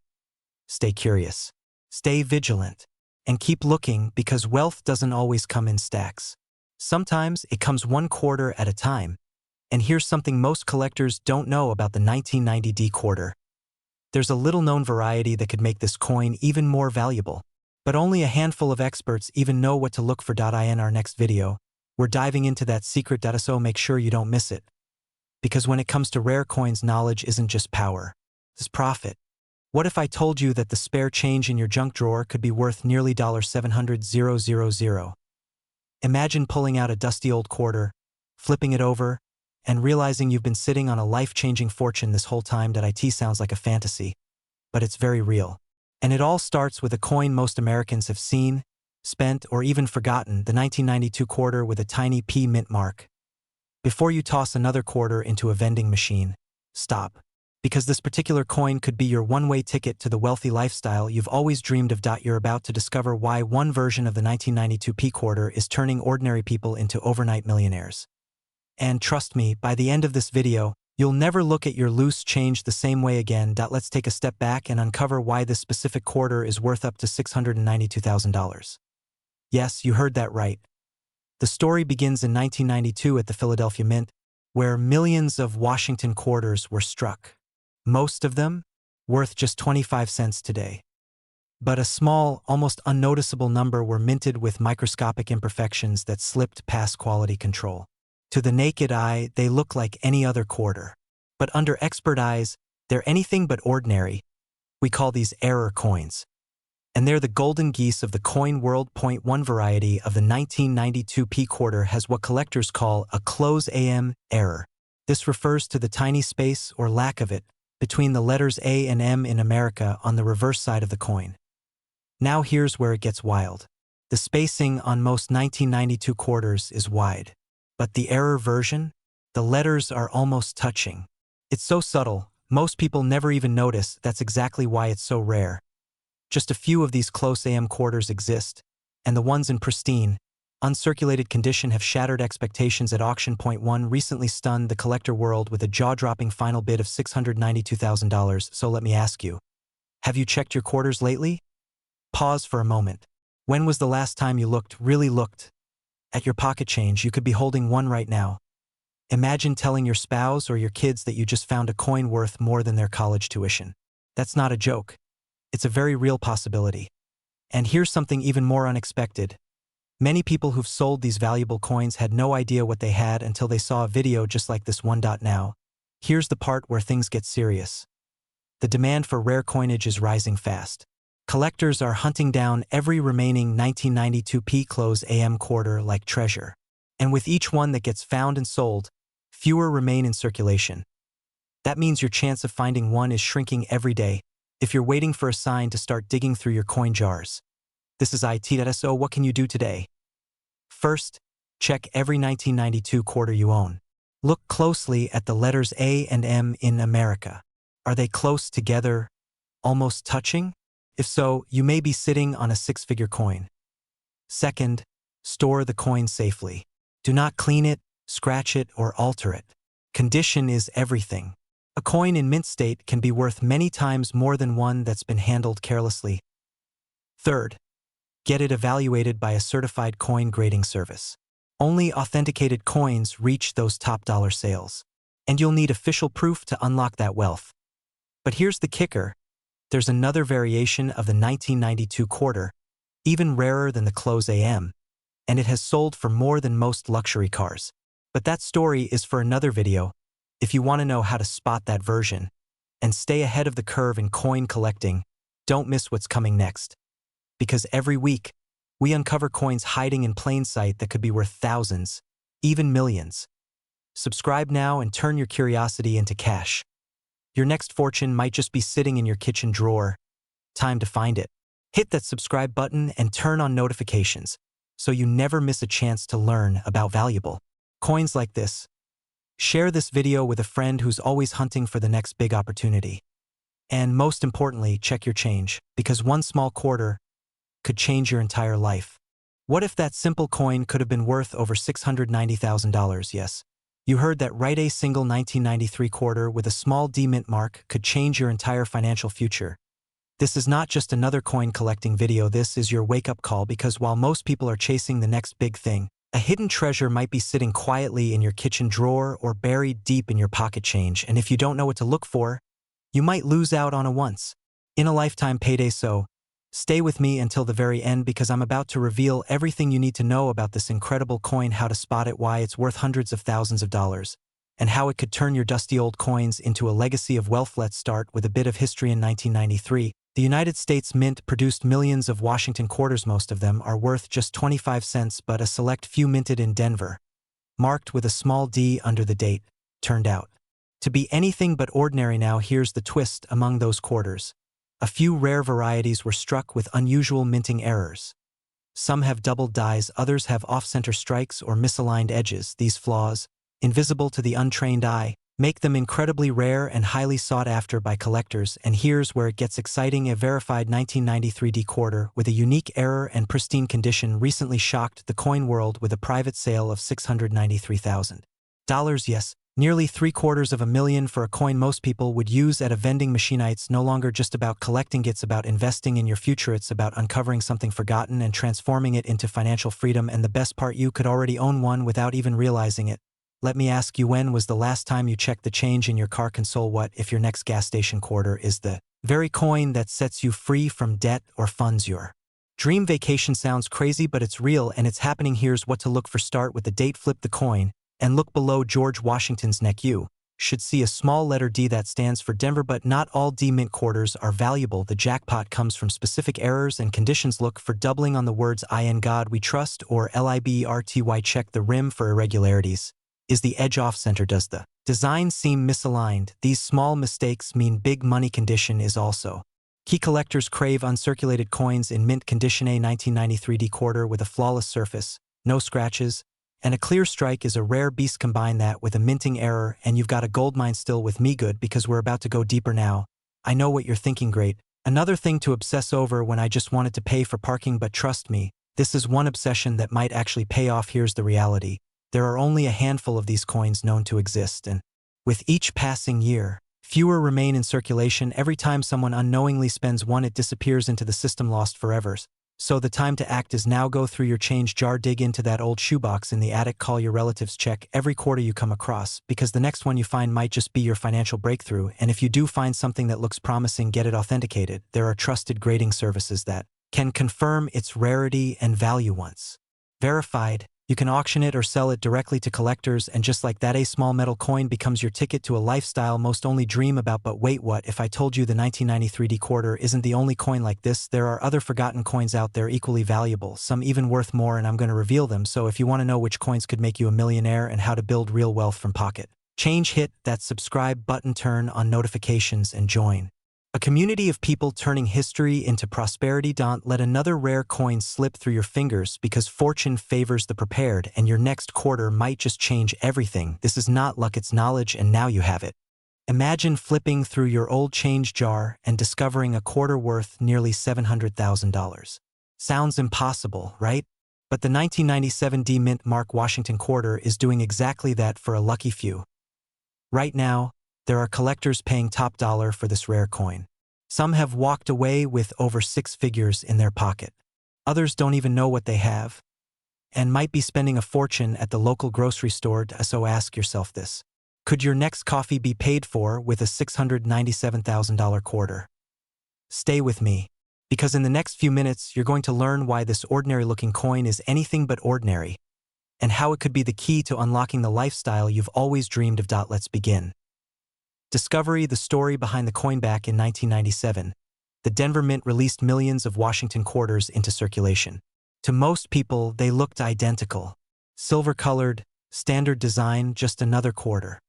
Stay curious, stay vigilant, and keep looking, because wealth doesn't always come in stacks. Sometimes it comes one quarter at a time. And here's something most collectors don't know about the 1990 quarter. There's a little-known variety that could make this coin even more valuable. But only a handful of experts even know what to look for. In our next video, we're diving into that secret, so make sure you don't miss it. Because when it comes to rare coins, knowledge isn't just power, it's profit. What if I told you that the spare change in your junk drawer could be worth nearly $700,000? Imagine pulling out a dusty old quarter, flipping it over, and realizing you've been sitting on a life-changing fortune this whole time. It sounds like a fantasy, but it's very real. And it all starts with a coin most Americans have seen, spent, or even forgotten, the 1992 quarter with a tiny P mint mark. Before you toss another quarter into a vending machine, stop. Because this particular coin could be your one-way ticket to the wealthy lifestyle you've always dreamed of. You're about to discover why one version of the 1992 P quarter is turning ordinary people into overnight millionaires. And trust me, by the end of this video, you'll never look at your loose change the same way again. Let's take a step back and uncover why this specific quarter is worth up to $692,000. Yes, you heard that right. The story begins in 1992 at the Philadelphia Mint, where millions of Washington quarters were struck. Most of them worth just 25 cents today. But a small, almost unnoticeable number were minted with microscopic imperfections that slipped past quality control. To the naked eye, they look like any other quarter. But under expert eyes, they're anything but ordinary. We call these error coins. And they're the golden geese of the coin world. One variety of the 1992 P quarter has what collectors call a close AM error. This refers to the tiny space, or lack of it, between the letters A and M in America on the reverse side of the coin. Now here's where it gets wild. The spacing on most 1992 quarters is wide. But the error version? The letters are almost touching. It's so subtle, most people never even notice. That's exactly why it's so rare. Just a few of these close AM quarters exist, and the ones in pristine, uncirculated condition have shattered expectations at auction. One recently stunned the collector world with a jaw-dropping final bid of $692,000. So let me ask you, have you checked your quarters lately? Pause for a moment. When was the last time you really looked, at your pocket change? You could be holding one right now. Imagine telling your spouse or your kids that you just found a coin worth more than their college tuition. That's not a joke. It's a very real possibility. And here's something even more unexpected. Many people who've sold these valuable coins had no idea what they had until they saw a video just like this one. Now, here's the part where things get serious. The demand for rare coinage is rising fast. Collectors are hunting down every remaining 1992 P close AM quarter like treasure. And with each one that gets found and sold, fewer remain in circulation. That means your chance of finding one is shrinking every day, if you're waiting for a sign to start digging through your coin jars. This is IT.so. What can you do today? First, check every 1992 quarter you own. Look closely at the letters A and M in America. Are they close together, almost touching? If so, you may be sitting on a six-figure coin. Second, store the coin safely. Do not clean it, scratch it, or alter it. Condition is everything. A coin in mint state can be worth many times more than one that's been handled carelessly. Third, get it evaluated by a certified coin grading service. Only authenticated coins reach those top dollar sales. And you'll need official proof to unlock that wealth. But here's the kicker. There's another variation of the 1992 quarter, even rarer than the close AM, and it has sold for more than most luxury cars. But that story is for another video. If you want to know how to spot that version and stay ahead of the curve in coin collecting, don't miss what's coming next. Because every week, we uncover coins hiding in plain sight that could be worth thousands, even millions. Subscribe now and turn your curiosity into cash. Your next fortune might just be sitting in your kitchen drawer. Time to find it. Hit that subscribe button and turn on notifications so you never miss a chance to learn about valuable coins like this. Share this video with a friend who's always hunting for the next big opportunity. And most importantly, check your change, because one small quarter could change your entire life. What if that simple coin could have been worth over $690,000? Yes, you heard that right. A single 1993 quarter with a small D mint mark could change your entire financial future. This is not just another coin collecting video. This is your wake-up call, because while most people are chasing the next big thing, a hidden treasure might be sitting quietly in your kitchen drawer or buried deep in your pocket change. And if you don't know what to look for, you might lose out on a once-in-a-lifetime payday. So, Stay with me until the very end because I'm about to reveal everything you need to know about this incredible coin, how to spot it, why it's worth hundreds of thousands of dollars, and how it could turn your dusty old coins into a legacy of wealth. Let's start with a bit of history. In 1993, the United States Mint produced millions of Washington quarters. Most of them are worth just 25 cents, but a select few minted in Denver, marked with a small D under the date, turned out to be anything but ordinary. Now here's the twist: among those quarters, a few rare varieties were struck with unusual minting errors. Some have doubled dies, others have off-center strikes or misaligned edges. These flaws, invisible to the untrained eye, make them incredibly rare and highly sought after by collectors. And here's where it gets exciting: a verified 1993 D quarter with a unique error and pristine condition recently shocked the coin world with a private sale of $693,000. Yes, nearly $750,000 for a coin most people would use at a vending machine. It's no longer just about collecting, it's about investing in your future. It's about uncovering something forgotten and transforming it into financial freedom. And the best part, you could already own one without even realizing it. Let me ask you, when was the last time you checked the change in your car console? What if your next gas station quarter is the very coin that sets you free from debt or funds your dream vacation? Sounds crazy, but it's real and it's happening. Here's what to look for. Start with the date, flip the coin, and look below George Washington's neck. You should see a small letter D that stands for Denver, but not all D mint quarters are valuable. The jackpot comes from specific errors and conditions. Look for doubling on the words "In God We Trust" or "Liberty." Check the rim for irregularities. Is the edge off-center? Does the design seem misaligned? These small mistakes mean big money. Condition is also key. Collectors crave uncirculated coins in mint condition. A 1993 D quarter with a flawless surface, no scratches, and a clear strike is a rare beast. Combine that with a minting error and you've got a goldmine. Still with me? Good, because we're about to go deeper now. I know what you're thinking. Great. Another thing to obsess over when I just wanted to pay for parking. But trust me, this is one obsession that might actually pay off. Here's the reality: there are only a handful of these coins known to exist, and with each passing year, fewer remain in circulation. Every time someone unknowingly spends one, it disappears into the system, lost forever. So the time to act is now. Go through your change jar, dig into that old shoebox in the attic, call your relatives, check every quarter you come across, because the next one you find might just be your financial breakthrough. And if you do find something that looks promising, get it authenticated. There are trusted grading services that can confirm its rarity and value. Once verified, you can auction it or sell it directly to collectors, and just like that, a small metal coin becomes your ticket to a lifestyle most only dream about. But wait, what if I told you the 1993 D quarter isn't the only coin like this? There are other forgotten coins out there equally valuable, some even worth more, and I'm going to reveal them. So if you want to know which coins could make you a millionaire and how to build real wealth from pocket change, hit that subscribe button, turn on notifications, and join a community of people turning history into prosperity. Don't let another rare coin slip through your fingers, because fortune favors the prepared, and your next quarter might just change everything. This is not luck, it's knowledge, and now you have it. Imagine flipping through your old change jar and discovering a quarter worth nearly $700,000. Sounds impossible, right? But the 1997 D Mint Mark Washington quarter is doing exactly that for a lucky few. Right now, there are collectors paying top dollar for this rare coin. Some have walked away with over six figures in their pocket. Others don't even know what they have, and might be spending a fortune at the local grocery store. So ask yourself this: could your next coffee be paid for with a $697,000 quarter? Stay with me, because in the next few minutes you're going to learn why this ordinary-looking coin is anything but ordinary, and how it could be the key to unlocking the lifestyle you've always dreamed of. Let's begin. Discovery: the story behind the coin. Back in 1997, the Denver Mint released millions of Washington quarters into circulation. To most people, they looked identical. Silver-colored, standard design, just another quarter.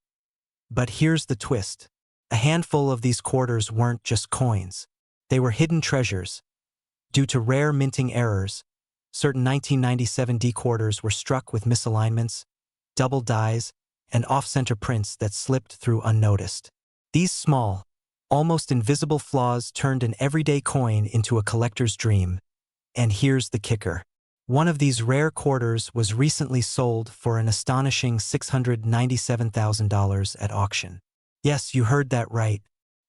But here's the twist: a handful of these quarters weren't just coins. They were hidden treasures. Due to rare minting errors, certain 1997 D quarters were struck with misalignments, double dies, and off-center prints that slipped through unnoticed. These small, almost invisible flaws turned an everyday coin into a collector's dream. And here's the kicker: one of these rare quarters was recently sold for an astonishing $697,000 at auction. Yes, you heard that right.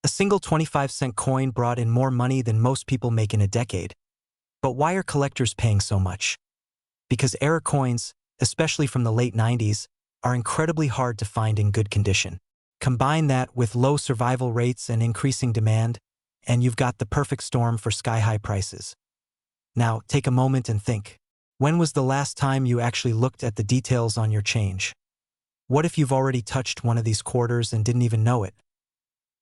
A single 25-cent coin brought in more money than most people make in a decade. But why are collectors paying so much? Because error coins, especially from the late 90s, are incredibly hard to find in good condition. Combine that with low survival rates and increasing demand, and you've got the perfect storm for sky-high prices. Now, take a moment and think. When was the last time you actually looked at the details on your change? What if you've already touched one of these quarters and didn't even know it?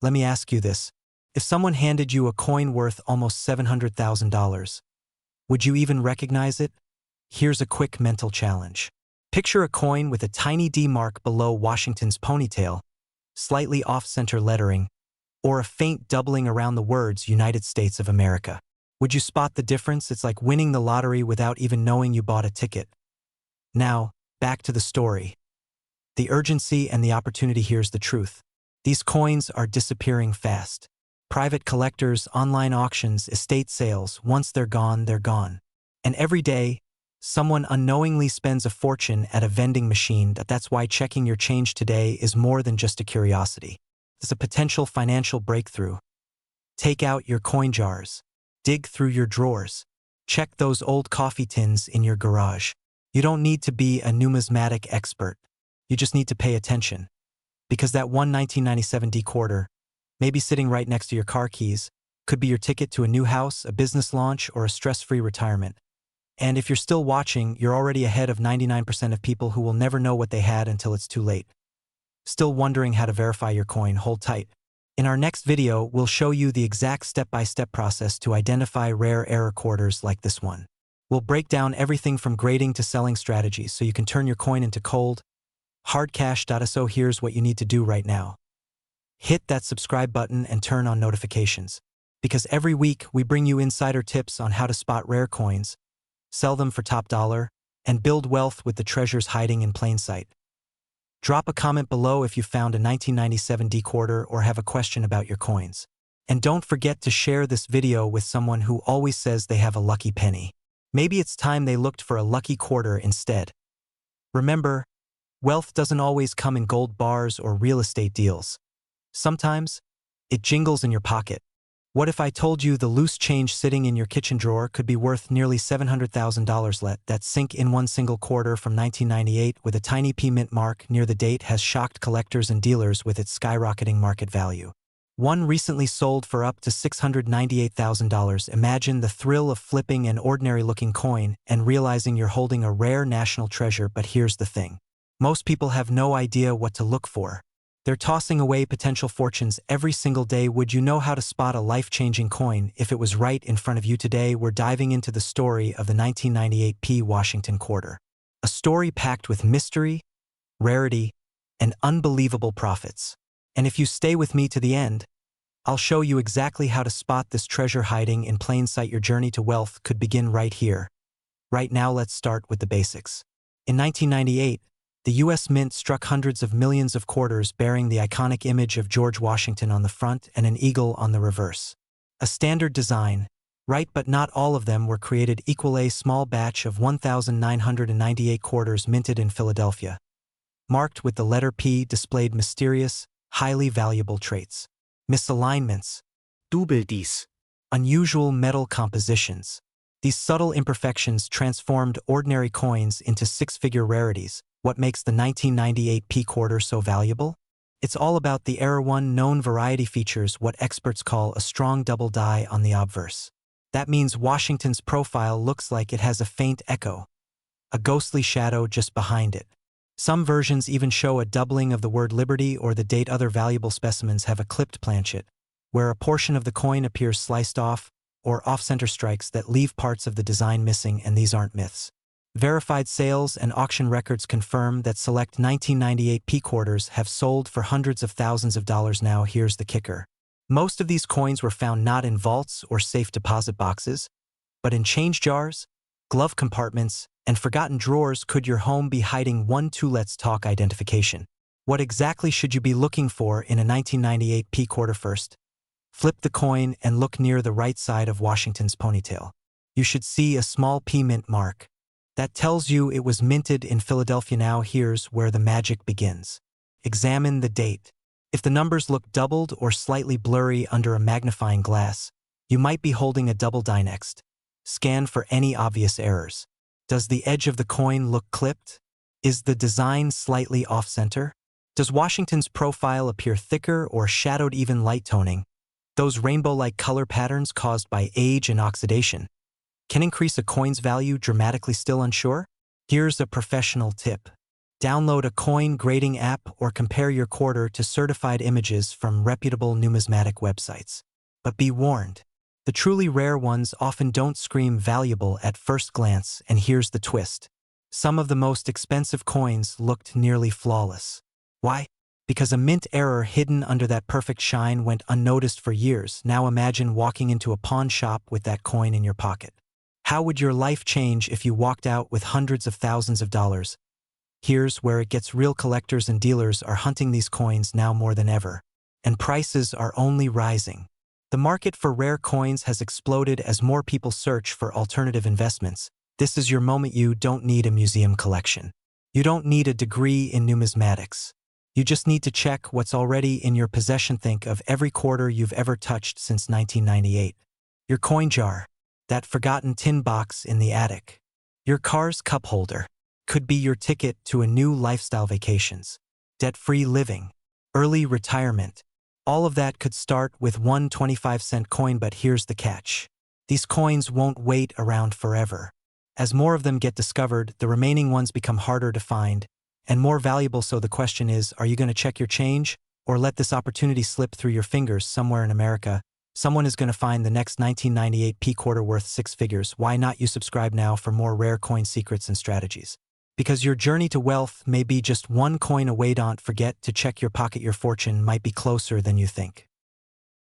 Let me ask you this. If someone handed you a coin worth almost $700,000, would you even recognize it? Here's a quick mental challenge. Picture a coin with a tiny D mark below Washington's ponytail, slightly off-center lettering, or a faint doubling around the words United States of America. Would you spot the difference? It's like winning the lottery without even knowing you bought a ticket. Now, back to the story. The urgency and the opportunity. Here's the truth. These coins are disappearing fast. Private collectors, online auctions, estate sales, once they're gone, they're gone. And every day, someone unknowingly spends a fortune at a vending machine. That's why checking your change today is more than just a curiosity. It's a potential financial breakthrough. Take out your coin jars. Dig through your drawers. Check those old coffee tins in your garage. You don't need to be a numismatic expert. You just need to pay attention. Because that one 1997 D quarter, maybe sitting right next to your car keys, could be your ticket to a new house, a business launch, or a stress-free retirement. And if you're still watching, you're already ahead of 99% of people who will never know what they had until it's too late. Still wondering how to verify your coin? Hold tight. In our next video, we'll show you the exact step-by-step process to identify rare error quarters like this one. We'll break down everything from grading to selling strategies so you can turn your coin into cold, hard cash. So here's what you need to do right now. Hit that subscribe button and turn on notifications. Because every week we bring you insider tips on how to spot rare coins, sell them for top dollar, and build wealth with the treasures hiding in plain sight. Drop a comment below if you found a 1997 D quarter or have a question about your coins. And don't forget to share this video with someone who always says they have a lucky penny. Maybe it's time they looked for a lucky quarter instead. Remember, wealth doesn't always come in gold bars or real estate deals. Sometimes, it jingles in your pocket. What if I told you the loose change sitting in your kitchen drawer could be worth nearly $700,000? Let that sink in. One single quarter from 1998 with a tiny P mint mark near the date has shocked collectors and dealers with its skyrocketing market value. One recently sold for up to $698,000. Imagine the thrill of flipping an ordinary-looking coin and realizing you're holding a rare national treasure. But here's the thing. Most people have no idea what to look for. They're tossing away potential fortunes every single day. Would you know how to spot a life-changing coin if it was right in front of you? Today, we're diving into the story of the 1998 P. Washington quarter. A story packed with mystery, rarity, and unbelievable profits. And if you stay with me to the end, I'll show you exactly how to spot this treasure hiding in plain sight. Your journey to wealth could begin right here. Right now, let's start with the basics. In 1998, the U.S. Mint struck hundreds of millions of quarters bearing the iconic image of George Washington on the front and an eagle on the reverse. A standard design, right? But not all of them were created equal. A small batch of 1,998 quarters minted in Philadelphia, marked with the letter P, displayed mysterious, highly valuable traits. Misalignments, Doppeldies, unusual metal compositions. These subtle imperfections transformed ordinary coins into six-figure rarities. What makes the 1998 P quarter so valuable? It's all about the error. One known variety features what experts call a strong double die on the obverse. That means Washington's profile looks like it has a faint echo, a ghostly shadow just behind it. Some versions even show a doubling of the word Liberty or the date. Other valuable specimens have a clipped planchet, where a portion of the coin appears sliced off, or off-center strikes that leave parts of the design missing. And these aren't myths. Verified sales and auction records confirm that select 1998 P quarters have sold for hundreds of thousands of dollars. Now here's the kicker. Most of these coins were found not in vaults or safe deposit boxes, but in change jars, glove compartments, and forgotten drawers. Could your home be hiding one? Let's talk identification. What exactly should you be looking for in a 1998 P quarter? First, flip the coin and look near the right side of Washington's ponytail. You should see a small P mint mark. That tells you it was minted in Philadelphia. Now here's where the magic begins. Examine the date. If the numbers look doubled or slightly blurry under a magnifying glass, you might be holding a double die. Next, scan for any obvious errors. Does the edge of the coin look clipped? Is the design slightly off-center? Does Washington's profile appear thicker or shadowed? Even light toning, Those rainbow-like color patterns caused by age and oxidation can increase a coin's value dramatically. Still unsure? Here's a professional tip. Download a coin grading app or compare your quarter to certified images from reputable numismatic websites. But be warned, the truly rare ones often don't scream valuable at first glance, and here's the twist. Some of the most expensive coins looked nearly flawless. Why? Because a mint error hidden under that perfect shine went unnoticed for years. Now imagine walking into a pawn shop with that coin in your pocket. How would your life change if you walked out with hundreds of thousands of dollars? Here's where it gets real. Collectors and dealers are hunting these coins now more than ever, and prices are only rising. The market for rare coins has exploded as more people search for alternative investments. This is your moment. You don't need a museum collection. You don't need a degree in numismatics. You just need to check what's already in your possession. Think of every quarter you've ever touched since 1998. Your coin jar, that forgotten tin box in the attic. Your car's cup holder could be your ticket to a new lifestyle: vacations, debt-free living, early retirement. All of that could start with one 25-cent coin. But here's the catch. These coins won't wait around forever. As more of them get discovered, the remaining ones become harder to find and more valuable. So the question is, are you going to check your change or let this opportunity slip through your fingers? Somewhere in America, someone is going to find the next 1998 P quarter worth six figures. Why not you subscribe now for more rare coin secrets and strategies? Because your journey to wealth may be just one coin away. Don't forget to check your pocket. Your fortune might be closer than you think.